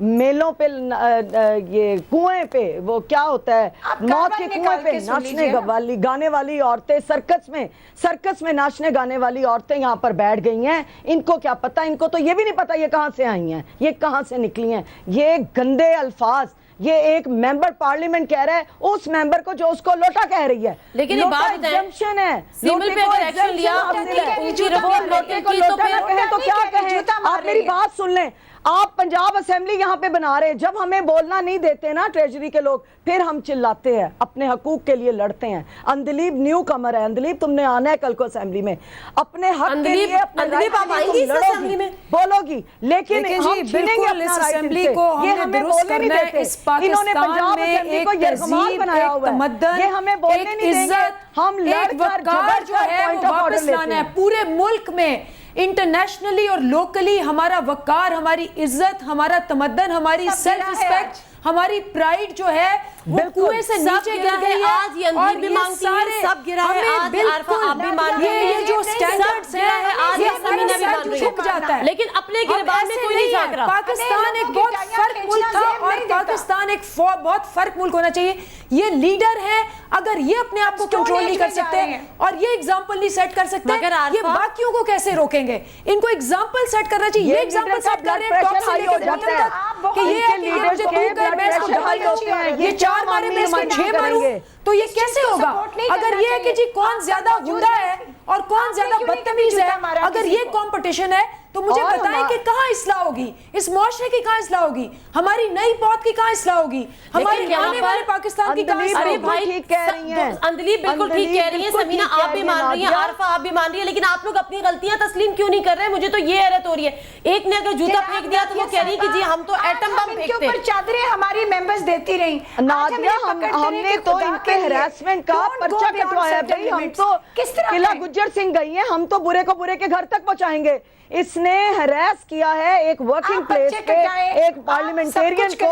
یہ کنویں پہ وہ کیا ہوتا ہے موت کے کنویں پہ ناچنے والی گانے والی عورتیں سرکس میں ناچنے گانے والی عورتیں یہاں پر بیٹھ گئی ہیں. ان کو کیا پتا, ان کو تو یہ بھی نہیں پتا یہ کہاں سے آئی ہیں, یہ کہاں سے نکلی ہیں. یہ گندے الفاظ یہ ایک ممبر پارلیمنٹ کہہ رہا ہے اس ممبر کو جو اس کو لوٹا کہہ رہی ہے. لیکن یہ بات ایگزمپشن ہے, سیمل پہ اگر ایکشن لیا ان کی رپورٹ لوٹے کی تو کیا کہیں. آپ میری بات سن لیں, آپ پنجاب اسمبلی یہاں پہ بنا رہے, جب ہمیں بولنا نہیں دیتے نا ٹریجری کے لوگ پھر ہم چلاتے ہیں, اپنے حقوق کے لیے لڑتے ہیں. اندلیب نیو کمر ہے, اندلیب تم نے آنا ہے کل کو اسمبلی میں, اپنے حق کے لیے بولو گی, لیکن ہم چھینیں گے اپنا رائٹ سے. یہ ہمیں بولنے نہیں دیتے, انہوں نے پنجاب اسمبلی کو یرغمال بنایا ہوا ہے, یہ ہمیں بولنے نہیں دیں گے. ہم لڑ کر جبر جو ہے پوائنٹ واپس لانا ہے. پورے ملک میں انٹرنیشنلی اور لوکلی ہمارا وقار, ہماری عزت, ہمارا تمدن, ہماری سیلف رسپیکٹ, ہماری پرائیڈ جو ہے وہ کنویں سے نیچے گر گئی ہے. آج یہ اندھیر بھی مانگتی ہے, سب گرا ہے, آج عارفہ آپ بھی مان رہے ہیں, یہ جو سٹینڈرڈز ہیں آج یہ سمینہ بھی مان رہی چھپ جاتا ہے. لیکن اپنے گربان میں کوئی نہیں جھانک رہا. پاکستان ایک بہت فرق ملک تھا اور پاکستان ایک بہت فرق ملک ہونا چاہیے. یہ لیڈر ہیں, اگر یہ اپنے آپ کو کنٹرول نہیں کر سکتے اور یہ ایگزامپل نہیں سیٹ کر سکتے, یہ باقیوں کو کیسے روکیں گے؟ ان کو ایگزامپل سیٹ کرنا چاہیے. یہ ایگزامپل سیٹ کر رہے ہیں ٹاپ سے لے کے باٹم تک کہ یہ ہے کہ یہ مجھے دور کر میں اس کو ڈھال دوں, یہ 4 مارے میں اس کو 6 ماروں, تو یہ کیسے ہوگا؟ اگر یہ ہے کہ جی کون زیادہ غنڈہ ہے اور کون زیادہ بدتمیز ہے, اگر یہ کمپٹیشن ہے تو مجھے بتائیں کہ کہاں اصلاح ہوگی, اس معاشرے کی کہاں اصلاح ہوگی, ہماری نئی پوت کی کہاں اصلاح ہوگی, ہماری آنے والے پاکستان کی کہاں اصلاح ہوگی؟ اندلیب بالکل ٹھیک کہہ رہی ہیں, سمینہ آپ بھی مان رہی ہیں, عارفہ آپ بھی مان رہی ہیں, لیکن آپ لوگ اپنی غلطیاں تسلیم کیوں نہیں کر رہے؟ مجھے تو یہ حیرت ہو رہی ہے. ایک نے اگر جوتا پھینک دیا تو وہ کہہ رہی ہے کہ جی ہم تو ایٹم بم پھینکتے ہیں. چادریں ہماری ممبرز دیتی رہیں. نادیہ ہم نے تو ان کے ہراسمنٹ کا پرچہ کٹوایا بھائی, ہم تو قلعہ گجر سنگھ گئی ہیں, ہم تو برے کو برے کے گھر تک پہنچائیں گے. اس نے ہراس کیا ہے ایک ورکنگ پلیس پہ ایک پارلیمنٹیرین کو,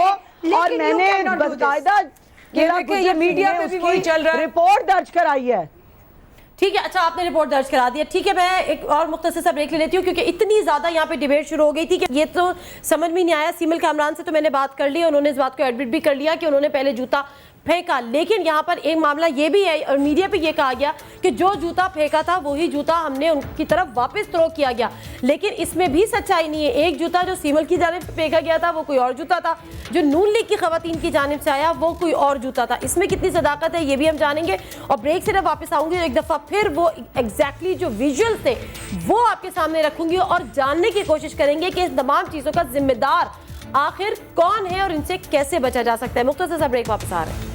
اور میں نے باقاعدہ یہ میڈیا پہ بھی وہی چل رہا ہے, رپورٹ درج کرائی ہے. ٹھیک ہے, اچھا آپ نے رپورٹ درج کرا دیا, ٹھیک ہے. میں ایک اور مختصر سا بریک لے لیتی ہوں کیونکہ اتنی زیادہ یہاں پہ ڈیبیٹ شروع ہو گئی تھی کہ یہ تو سمجھ میں نہیں آیا. سیمل کامران سے تو میں نے بات کر لی, انہوں نے اس بات کو ایڈمٹ بھی کر لیا کہ انہوں نے پہلے جوتا پھینکا, لیکن یہاں پر ایک معاملہ یہ بھی ہے اور میڈیا پہ یہ کہا گیا کہ جو جوتا پھینکا تھا وہی جوتا ہم نے ان کی طرف واپس تھرو کیا گیا, لیکن اس میں بھی سچائی نہیں ہے. ایک جوتا جو سیمل کی جانب سے پھینکا گیا تھا وہ کوئی اور جوتا تھا, جو نون لیگ کی خواتین کی جانب سے آیا وہ کوئی اور جوتا تھا. اس میں کتنی صداقت ہے یہ بھی ہم جانیں گے, اور بریک سے جب واپس آؤں گی ایک دفعہ پھر وہ ایگزیکٹلی جو ویژول تھے وہ آپ کے سامنے رکھوں گی اور جاننے کی کوشش کریں گے کہ اس تمام چیزوں کا ذمہ دار آخر کون ہے اور ان سے کیسے بچا جا سکتا ہے. مختصر سا بریک, واپس آ رہے ہیں.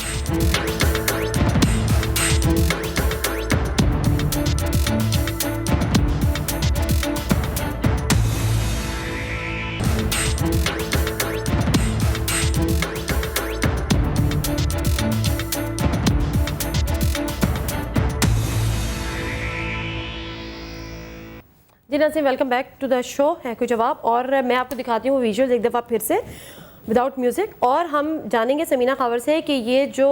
جی ناظرین, ویلکم بیک ٹو دا شو ہے کوئی جواب, اور میں آپ کو دکھاتی ہوں ویژولز ایک دفعہ پھر سے وداؤٹ میوزک, اور ہم جانیں گے سمینہ خاور سے کہ یہ جو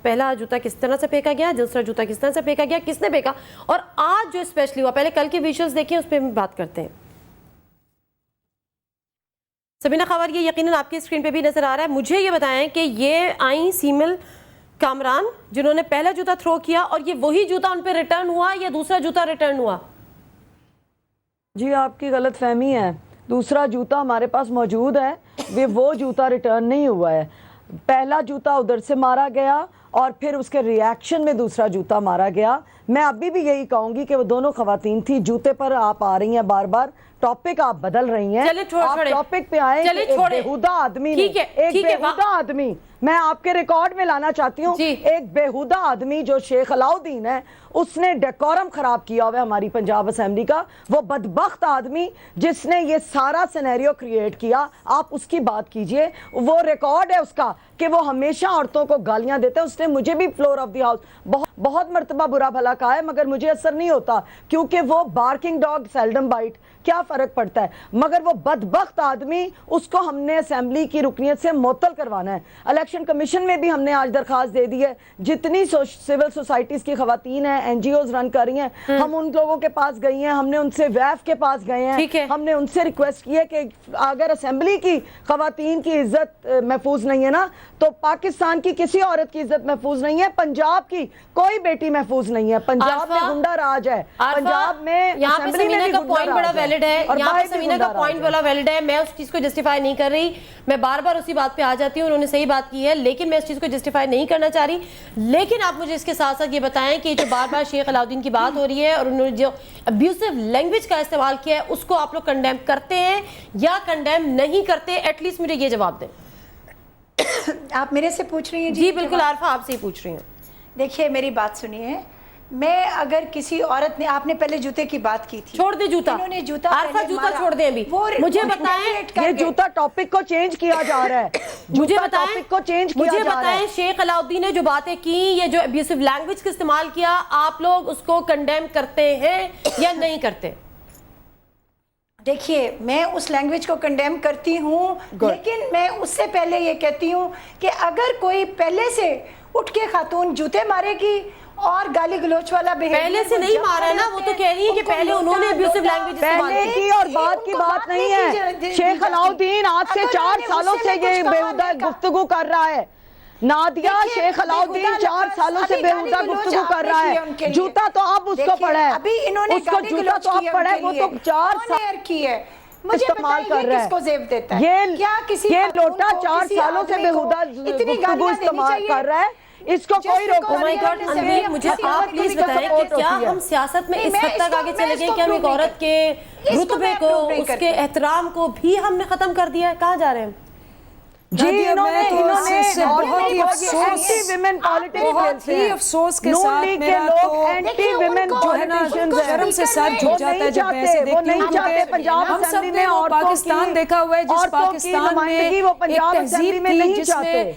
پہلا جوتا کس طرح سے پھینکا گیا, دوسرا جوتا کس طرح سے پھینکا گیا, کس نے پھینکا, اور آج جو اسپیشلی ہوا. پہلے کل کے ویژولز دیکھیں اس پہ بات کرتے ہیں. سمینہ خاور یہ یقیناً آپ کی اسکرین پہ بھی نظر آ رہا ہے. مجھے یہ بتائیں کہ یہ آئیں سیمل کامران جنہوں نے پہلا جوتا تھرو کیا, اور یہ وہی جوتا ان پہ ریٹرن ہوا یا دوسرا جوتا ریٹرن ہوا؟ جی آپ کی غلط فہمی ہے, दूसरा जूता हमारे पास मौजूद है, वो जूता रिटर्न नहीं हुआ है। पहला जूता उधर से मारा गया और फिर उसके रिएक्शन में दूसरा जूता मारा गया। मैं अभी भी यही कहूंगी कि वो दोनों खवातीन थी। जूते पर आप आ रही हैं बार बार, टॉपिक आप बदल रही हैं। आप टॉपिक पे आए कि एक बेहुदा आदमी ने, एक बेहुदा आदमी, मैं आपके रिकॉर्ड में लाना चाहती हूँ, एक बेहुदा आदमी जो शेख अलाउद्दीन है, उसने डेकोरम खराब किया हुआ है हमारी पंजाब असेंबली का। वो बदबख्त आदमी जिसने ये सारा सिनेरियो क्रिएट किया, आप उसकी बात कीजिए। वो रिकॉर्ड है उसका कि वो हमेशा औरतों को गालियां देते हैं। उसने मुझे भी फ्लोर ऑफ द हाउस बहुत मर्तबा बुरा भला कहा है, मगर मुझे असर नहीं होता क्योंकि वो बार्किंग डॉग सेल्डम बाइट, क्या फर्क पड़ता है। मगर वो बदबख्त आदमी, उसको हमने असेंबली की रुकनियत से मुअत्तल करवाना है। इलेक्शन कमीशन में भी हमने आज दरखास्त दे दी है। जितनी सिविल सोसाइटीज की खवातीन हैं, एनजीओज रन कर रही हैं, हम उन लोगों के पास गई हैं, हमने उनसे वैफ के पास गए हैं, हमने उनसे रिक्वेस्ट की है कि अगर असेंबली की खवातीन की इज्जत महफूज नहीं है ना, तो पाकिस्तान की किसी औरत की इज्जत महफूज नहीं है, पंजाब की कोई बेटी महफूज नहीं है। पंजाब में गुंडा राज है, पंजाब में असेंबली में भी गुंडा राज है। वैलिड है, यहाँ पे समीना का पॉइंट वाला वैलिड है। मैं उस चीज को जस्टिफाई नहीं कर रही, मैं बार बार उसी बात पे आ जाती हूँ। उन्होंने सही बात की है, लेकिन मैं इस चीज को जस्टिफाई नहीं करना चाह रही। लेकिन आप मुझे इसके साथ साथ ये बताएं कि जो बार बार शेख अलाउद्दीन की बात हो रही है और उन्होंने जो अब्यूसिव लैंग्वेज का इस्तेमाल किया है, उसको आप लोग कंडेम करते हैं या कंडेम नहीं करते? एटलीस्ट मुझे ये जवाब दें। आप मेरे से पूछ रही हैं? जी बिल्कुल आरफा, आपसे ही पूछ रही हूँ। देखिए मेरी बात सुनिए, मैं अगर किसी औरत ने, आपने पहले जूते की बात की थी, छोड़ दे जूता, इन्होंने जूता आरफा जूता छोड़ दे अभी। मुझे बताएं, ये जूता टॉपिक को चेंज किया जा रहा है। मुझे बताएं, टॉपिक को चेंज किया मुझे जा रहा है। बताएं, शेख अलाउद्दीन ने जो बातें की, ये जो अब्यूसिव लैंग्वेज का इस्तेमाल किया, आप लोग उसको कंडेम करते हैं या नहीं करते? देखिए मैं उस लैंग्वेज को कंडेम करती हूँ, लेकिन मैं उससे पहले ये कहती हूँ कि अगर कोई पहले से उठ के खातून जूते मारेगी और गाली गलोच वाला पहले से नहीं मारा है ना, वो तो कह रही है कि पहले उन्होंने अब्यूसिव लैंग्वेज इस्तेमाल पहले की और बाद की बात नहीं है। शेख अलाउद्दीन आज से 4 सालों से ये बेहुदा गुफ्तगू कर रहा है। नादिया, शेख अलाउद्दीन 4 सालों से बेहुदा गुफ्तगू कर रहा है। जूता तो आप उसको पड़ा है, अभी इन्होंने उसको जूता तो आप पड़ा है, वो तो 4 साल की है। मुझे इस्तेमाल कर रहा है, किसको ज़ेब देता है? ये लोटा 4 सालों से बेहुदा गुफ्तगू इस्तेमाल कर रहा है, इसको कोई रोको नहीं। मुझे आप प्लीज बताएं कि क्या हम सियासत में इस हद तक आगे चले गए कि हम एक औरत के रुतबे को, उसके एहतराम को भी हमने खत्म कर दिया है? कहाँ जा रहे हैं जी? इन्होंने बहुत ही अफसोस के साथ मेरा तो एंटी विमेन जो है ना शर्म से सर झुक जाता है जब ऐसे देखती हूँ। हम सब ने वो पाकिस्तान देखा हुआ है जिस पाकिस्तान में एक तहजीब थी, जिसमें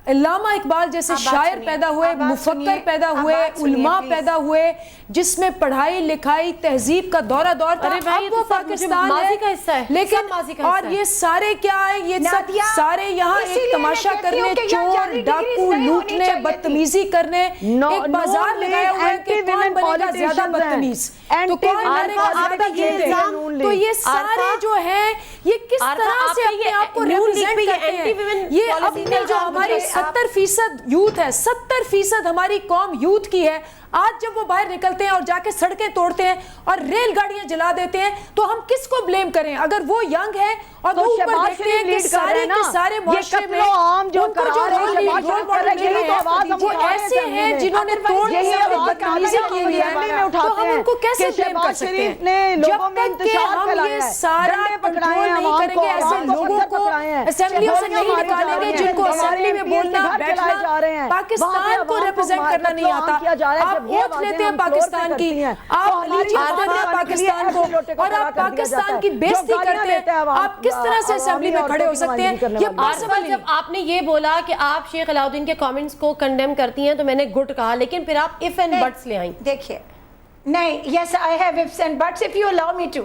अल्लामा इकबाल जैसे शायर पैदा हुए, मुफक्कर पैदा हुए, उलमा पैदा हुए, जिसमें पढ़ाई लिखाई तहजीब का दौरा दौर था। अब वो पाकिस्तान है, लेकिन और ये सारे क्या है, ये सब सारे यहाँ एक तमाशा करने, चोर डाकू लूटने, बदतमीजी करने, एक बाजार लगाया हुआ है कि कौन बनेगा ज्यादा बदतमीज, तो कौन बनेगा ज्यादा गिरफ्तार। तो ये सारे जो है ये किस तरह से अपने आप को रिप्रेजेंट करते हैं। ये अपने जो हमारी 70% यूथ है, 70% हमारी कौम यूथ की है। आज जब वो बाहर निकलते हैं और जाके सड़कें तोड़ते हैं और रेलगाड़ियां जला देते हैं, तो हम किसको ब्लेम करें? अगर वो यंग है और वो ऊपर देखते हैं कि सारे के सारे मुआशरे में उनको जो रोल मॉडल मिले हैं वो ऐसे हैं जिन्होंने तोड़ बदतमीजी की हुई है, तो हम उनको कैसे ब्लेम कर सकते हैं? जब तक कि हम ये सारा कंट्रोल नहीं करेंगे, ऐसे लोगों को असेंबलियों से नहीं निकालेंगे जिनको असेंबली में बोलना बैठना, पाकिस्तान को रिप्रेजेंट करना नहीं आता। आप वोट लेते हैं पाकिस्तान की, आप अलीजियत देते हैं पाकिस्तान को, और आप पाकिस्तान की बेइज्जती करते हैं। आप किस तरह से असेंबली में खड़े हो सकते हैं? ये पॉसिबल नहीं। जब आपने ये बोला कि आप शेख अलाउद्दीन के कमेंट्स को कंडेम करती हैं, तो मैंने गुड कहा, लेकिन फिर आप इफ एंड बट्स ले आई। देखिए नहीं, yes I have ifs and buts, if you allow me to,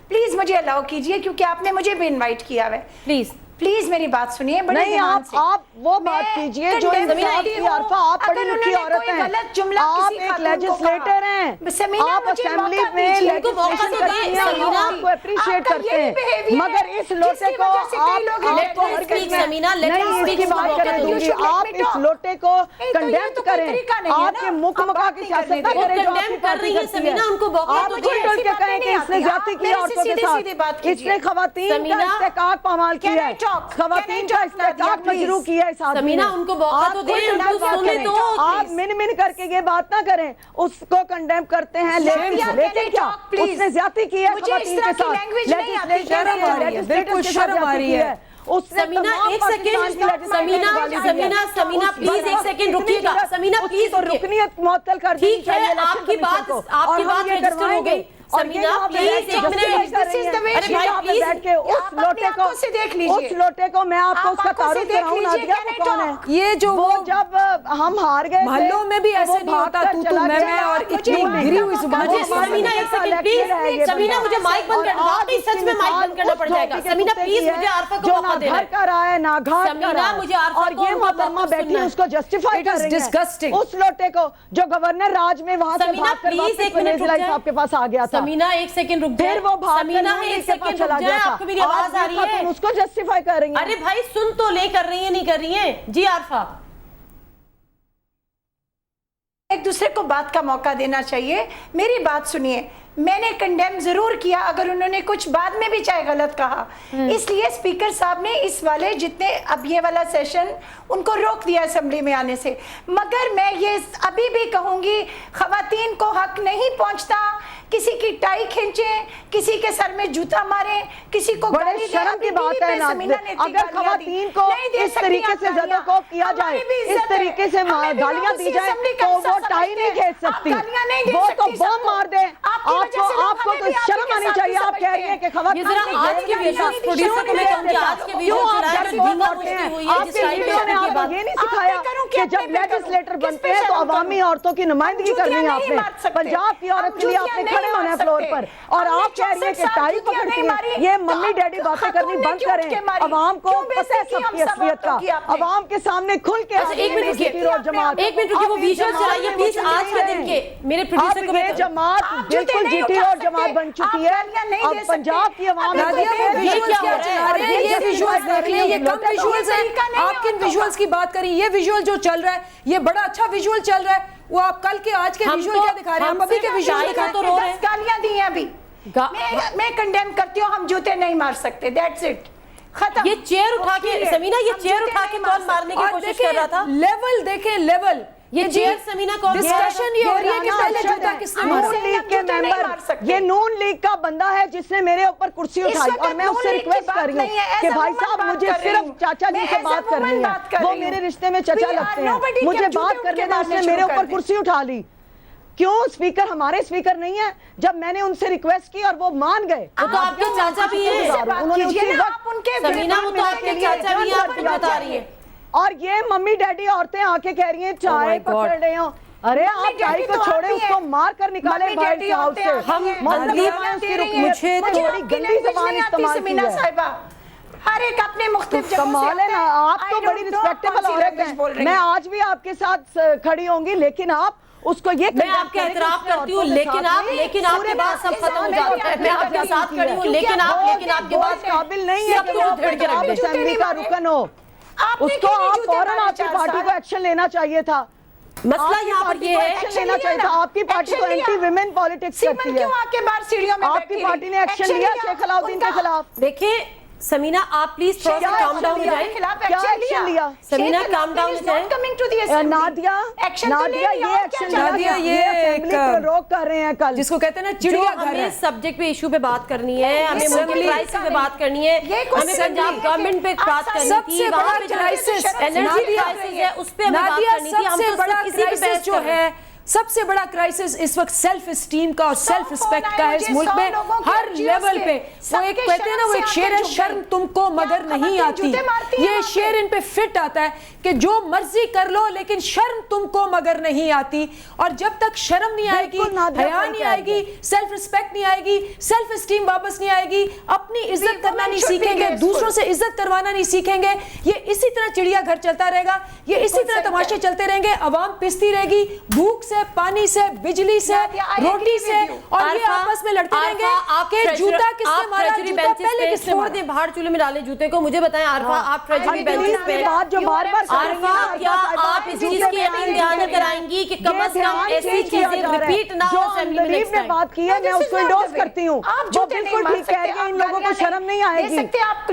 please मुझे अलाउ कीजिए, क्योंकि आपने मुझे भी इनवाइट किया है। प्लीज प्लीज मेरी बात सुनिए बड़े नहीं, ध्यान से। आप वो बात मैं कीजिए जो condemn इंसाफ करती की हूँ। आरफा, आप पढ़ी अगर लिखी उन्होंने औरत कोई हैं, गलत जुमला आप किसी एक खातून को लेजिस्लेटर कहा। हैं, समीना, आप मुझे असेंबली मौका में दीजिए। उनको मौका लेजिस्लेशन तो करती दे, हैं, हम समीना। आपको अप्रिशिएट आपका करते यही हैं, behavior मगर है, इस लोटे जिसकी को वजह से कई लोग आप इलेक्ट let her करते speak, हैं। समीना, let her नहीं, speak, इसकी उसको बात मौका करने दो। दूंगी, You should let आप me इस talk। लोटे को नहीं, तो ये कंडेम तो कोई करें, तरीका नहीं है आपके ना। मुख आप मका बात की नहीं करने सियासत ना दें। करें जो condemn आपकी कर पार्टी रही है, करती समीना, उनको मौका आप तो खुद दे। खुल के बातें कहें कि नहीं इसने आती। ज्यादती आप की मेरे से औरतों के सीधी-सीधी बात साथ, कीजिए। इसने खवातीन का समीना, इस्तेकाक पामाल Can किया I है, talk? खवातीन Can I का talk, Nadia, इस्तेकाक please? मजरू किया है इस आदमी समीना, ने। उनको मौका आप तो दे, खुद उनको बात सुनने करें। दो, आप please। मिन मिन करके ये बात ना करें, उसको कंडेम करते हैं, लेकिन Nadia, लेकिन can I क्या talk, please? उसने ज्यादती की है मुझे इस खवातीन तरह के की साथ, language नहीं आती, शर्म आ रही है, बिल्कुल शर्म आ रही है। उसने समीना तमाम एक पाकिस्तान की सेकंड, legislative समीना गाली दी है। समीना उस प्लीज एक बरखत सेकंड इतनी रुकिएगा, गिरफ्त, समीना उसकी प्लीज तो रुकनीयत मुअत्तल कर देनी ठीक है, चाहिए election आपकी commission बात को। आपकी और बात हम ये रजिस्टर हो गई। करवाएंगे। और ये समीना यहाँ पे प्लीज बैठ के एक justify मिनट, कर रही हैं। अरे भाई यहाँ पे प्लीज, बैठ के उस आप अपनी लोटे को आंखों से देख लीजिए। उस लोटे को मैं आपको आप उसका आंखों से तारुफ देख कराऊं, लीजिए, नादिया can वो I कौन talk? है? ये जो वो जब हम हार गए थे, महल्लों में भी ऐसे वो नहीं होता, भागकर तू चला मैं गया। और मुझे इतनी माइक गिरी का हुई मौका जुबान दो। मुझे से समीना एक सेकंड प्लीज, समीना मुझे माइक बंद कर दो, वाकई सच में माइक बंद करना पड़ जाएगा। समीना प्लीज मुझे आरफा को मौका देना घर है। का रहा है ना घाट का समीना, रहा है। मुझे आरफा और को ये उनका मोहतरमा मौका बैठी सुनना है, है। उसको जस्टिफाई It कर is रही है disgusting. उस लोटे को जो गवर्नर राज में वहां से समीना, भागकर please वापस एक मिनट रुक वेनेजुएला जाए। साहब के पास आ गया था। समीना एक सेकंड रुक जाए, फिर वो भाग समीना एक सेकंड रुक जाए, आपको मेरी आवाज आ रही है? उसको जस्टिफाई कर रही है। अरे भाई सुन तो ले, कर रही है नहीं कर रही है? जी आरफा, एक दूसरे को बात का मौका देना चाहिए। मेरी बात सुनिए, मैंने कंडेम जरूर किया अगर उन्होंने कुछ बाद में भी चाहे गलत कहा, इसलिए स्पीकर साहब ने इस वाले जितने अब ये वाला सेशन उनको रोक दिया असेंबली में आने से। मगर मैं ये अभी भी कहूंगी, खवातीन को हक नहीं पहुंचता किसी की टाई खींचे, किसी के सर में जूता मारे, किसी को बड़े गाली दे। शर्म की अभी बात टीवी है पे ना, समीना ने इतनी अगर गालियां दी। खवातीन को नहीं दे इस सकती तरीके आप से गालियां। ज़दरकोब किया जाए, हमारी भी इस इज्जत है। तरीके से हमें भी गालियां लोग दी उसी जाए असेंबली का तो हिस्सा वो टाई समझते नहीं हैं। खींच आप सकती, गालियां नहीं दे वो तो सकती बम सबको। मार दे। आपकी वजह से लोग आपको हमें तो भी आप शर्म ही के आनी साथ चाहिए। आप समझते कह रही है कि खवातीन ये जरा आज के विजुअल्स प्रोड्यूसर को मैं कहूंगी, आज के विजुअल्स चलाए जो धीमा मुश्किल हुई है, जिस टाइम पे आपने आपकी बात ये नहीं सिखाया कि जब लेजिस्लेटर बनते हैं तो अवामी औरतों की नुमाइंदगी करनी है आपने। पंजाब की औरत के लिए आपने खड़े होना है फ्लोर पर, और आप कह रही है कि टाई पकड़ती है। ये मम्मी डैडी बातें करनी बंद करें। अवाम को पता है सबकी असलियत का, अवाम के सामने खुल के एक मिनट रुकिए, जमात, एक मिनट रुकिए, वो विजुअल चलाइए प्लीज आज के दिन के। मेरे प्रोड्यूसर को ये मैं जमात बिल्कुल जीटी और जमात बन चुकी है। अब पंजाब की अवाम नादिया, वो विजुअल्स क्या चला रहे हैं? ये विजुअल्स देख लें, ये कम विजुअल्स हैं। आप किन विजुअल्स की बात करें? ये विजुअल जो चल रहा है, ये बड़ा अच्छा विजुअल चल रहा है। वो आप कल के आज के हम विजुअल तो- क्या दिखा रहे हैं? हम आप अभी के सिर्फ विजुअल चाय का दिखाएं। तो रो रहे हैं। 10 गालियां दी हैं अभी। मैं कंडेम करती हूँ, हम जूते नहीं मार सकते, दैट्स इट, खत्म। ये चेयर उठा के, Period. समीना ये हम चेयर जूते उठा नहीं के मार कौन मारने की और कोशिश देखें, कर रहा था? लेवल देखें, लेवल। ये चेयर समीना कौन डिस्कशन ये हो रही है कि पहले जूता किसने मारा? नून लीग के जूते नहीं मार मेंबर, सकते। ये नून लीग का बंदा है जिसने मेरे ऊपर कुर्सी इस उठाई, वक्त और मैं नून उससे लीग की रिक्वेस्ट बात कर रही नहीं है, हूँ कि as a भाई woman साहब बात मुझे कर रही सिर्फ हूँ। चाचा जी मैं से as a बात करनी woman है, बात कर वो रही हूँ। मेरे रिश्ते में चचा We are लगते हैं, nobody मुझे के बात जूते करने उनके में उसने मारने मेरे शुरू ऊपर कर कुर्सी उठा ली। क्यों स्पीकर हमारे स्पीकर नहीं है? जब मैंने उनसे रिक्वेस्ट की और वो मान गए, वो तो आपके चाचा भी हैं। उन्होंने उसी वक्त समीना वो तो आपके चाचा भी हैं, आपको बता रही है। और ये मम्मी डैडी औरतें आके कह रही हैं चाय my God. पकड़ रहे हो। अरे आप मम्मी चाय डैडी को तो छोड़े, आती उसको है। मार कर निकाले मम्मी बाहर डैडी से हाउस औरतें से। आती हैं। मतलब नादिया, मैंने उसकी मुझे रुकनीयत तो थोड़ी गंदी ज़बान इस्तेमाल की है। साहिबा, हर एक अपने मुख्तलिफ जगहों से कमाल है ना, आप I तो don't बड़ी know रिस्पेक्टेबल कौन सी औरत language बोल हैं। रही मैं हैं। आज भी आपके साथ खड़ी होंगी, लेकिन आप उसको ये मैं आपका एतराफ करती हूँ, लेकिन आपके बाद सब खत्म हो जाता है। मैं आपके साथ खड़ी हूँ, लेकिन आपके बाद काबिल नहीं है कि वो पंजाब असेंबली का रुकन हो। उसको आप फौरन आपकी पार्टी को एक्शन लेना चाहिए था। मसला यहाँ पर ये है, एक्शन लेना चाहिए था। आपकी पार्टी तो एंटी विमेन पॉलिटिक्स करती है। क्यों आके बाहर सीढ़ियों में आपकी बैठी पार्टी ने एक्शन लिया शेख अलाउद्दीन के खिलाफ। देखिए समीना आप प्लीज थोड़ा सा काम डाउन हो जाए। क्या एक्शन लिया? समीना काम डाउन हो जाए। नादिया, नादिया ये एक्शन नादिया, ये असेंबली को रोक कर रहे हैं कल। जिसको कहते हैं ना जो चिड़ियाघर हमें है। इस सब्जेक्ट पे इशू पे बात करनी है, हमें मुल्क Assembly- क्राइसिस पे बात करनी है, ये कुछ हमें पंजाब Assembly- गवर्नमेंट पे बात करनी थी, सबसे वहाँ बड़ा पे जो क्राइसिस एनर्जी क्राइसिस है उस पे हमें बात नादिया, करनी थी। हम सबसे तो बड़ा सिर्फ किसी पे क्राइसिस बहस जो कर रहे है, हैं। सबसे बड़ा क्राइसिस इस वक्त सेल्फ स्टीम का और सेल्फ रिस्पेक्ट का है इस मुल्क में हर लेवल पे। वो एक कहते हैं ना, वो एक शेर है, शर्म तुमको मगर नहीं आती। ये शेर इन पे फिट आता है कि जो मर्जी कर लो लेकिन शर्म तुमको मगर नहीं आती। और जब तक शर्म नहीं आएगी, हया नहीं आएगी, सेल्फ रिस्पेक्ट नहीं आएगी, सेल्फ स्टीम वापस नहीं आएगी, अपनी इज्जत करना नहीं सीखेंगे, दूसरों से इज्जत करवाना नहीं सीखेंगे, ये इसी तरह चिड़िया घर चलता रहेगा, ये इसी तरह तमाशे चलते रहेंगे। आवाम पिसती रहेगी भूख से, पानी से, बिजली से, रोटी से, और ये आपस में लड़ते रहेंगे कि जूता किसने मारा, जूता पहले किसने मारा। छोड़ दें बाहर चूल्हे में डाले जूते को। मुझे बताएं आरफा, आप ट्रेजरी बेंचेस पे जो बार-बार आरफा, क्या आप इस चीज की यकीन ध्यान कराएंगी कि कम से कम ऐसी चीजें रिपीट ना हो असेंबली में नेक्स्ट टाइम? बात की है, मैं उसको इंडोर्स करती हूं। वो बिल्कुल ठीक कह रही है, इन लोगों को शर्म नहीं आएगी।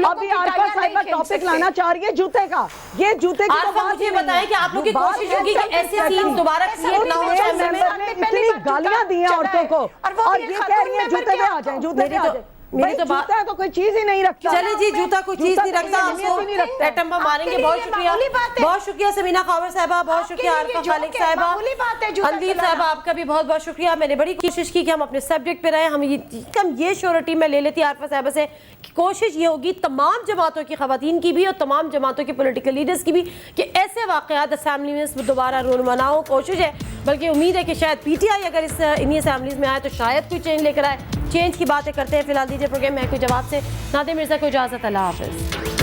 अभी आरफा साहिबा टॉपिक लाना चाह रही है जूते का, ये जूते की आरफा मुझे बताएं कि आप लोग की कोशिश होगी कि ऐसे सीन दोबारा क्रिएट ना हो असेंबली में? इतनी गालियां दी हैं औरतों को और ये कह रही है जूते पे आ जाए, जूते पे आ जाए। मेरी तो बात जूता तो कोई चीज ही नहीं रखता। चलिए जी, जूता कोई चीज नहीं रखता, हमको एटम बम मारेंगे। बहुत शुक्रिया, बहुत शुक्रिया समीना खावर साहिबा, बहुत शुक्रिया आरफा खालिक साहिबा, अंदील साहिबा, आपका भी बहुत बहुत शुक्रिया। मैंने बड़ी कोशिश की कि हम अपने सब्जेक्ट पे रहे। हम ये श्योरिटी में ले लेती आरफा साहिबा से कि कोशिश ये होगी तमाम जमातों की ख़वातीन की भी और तमाम जमातों के पॉलिटिकल लीडर्स की भी कि ऐसे वाक़यात असेंबली में दोबारा रूनमा ना हो। कोशिश है, बल्कि उम्मीद है कि शायद PTI अगर इन्हीं असेंबलीज में आए तो शायद कोई चेंज लेकर आए। चेंज की बातें करते हैं। फिलहाल दीजिए प्रोग्राम में कोई जवाब से नादिर मिर्ज़ा को इजाज़त। अल्लाह हाफ़िज़।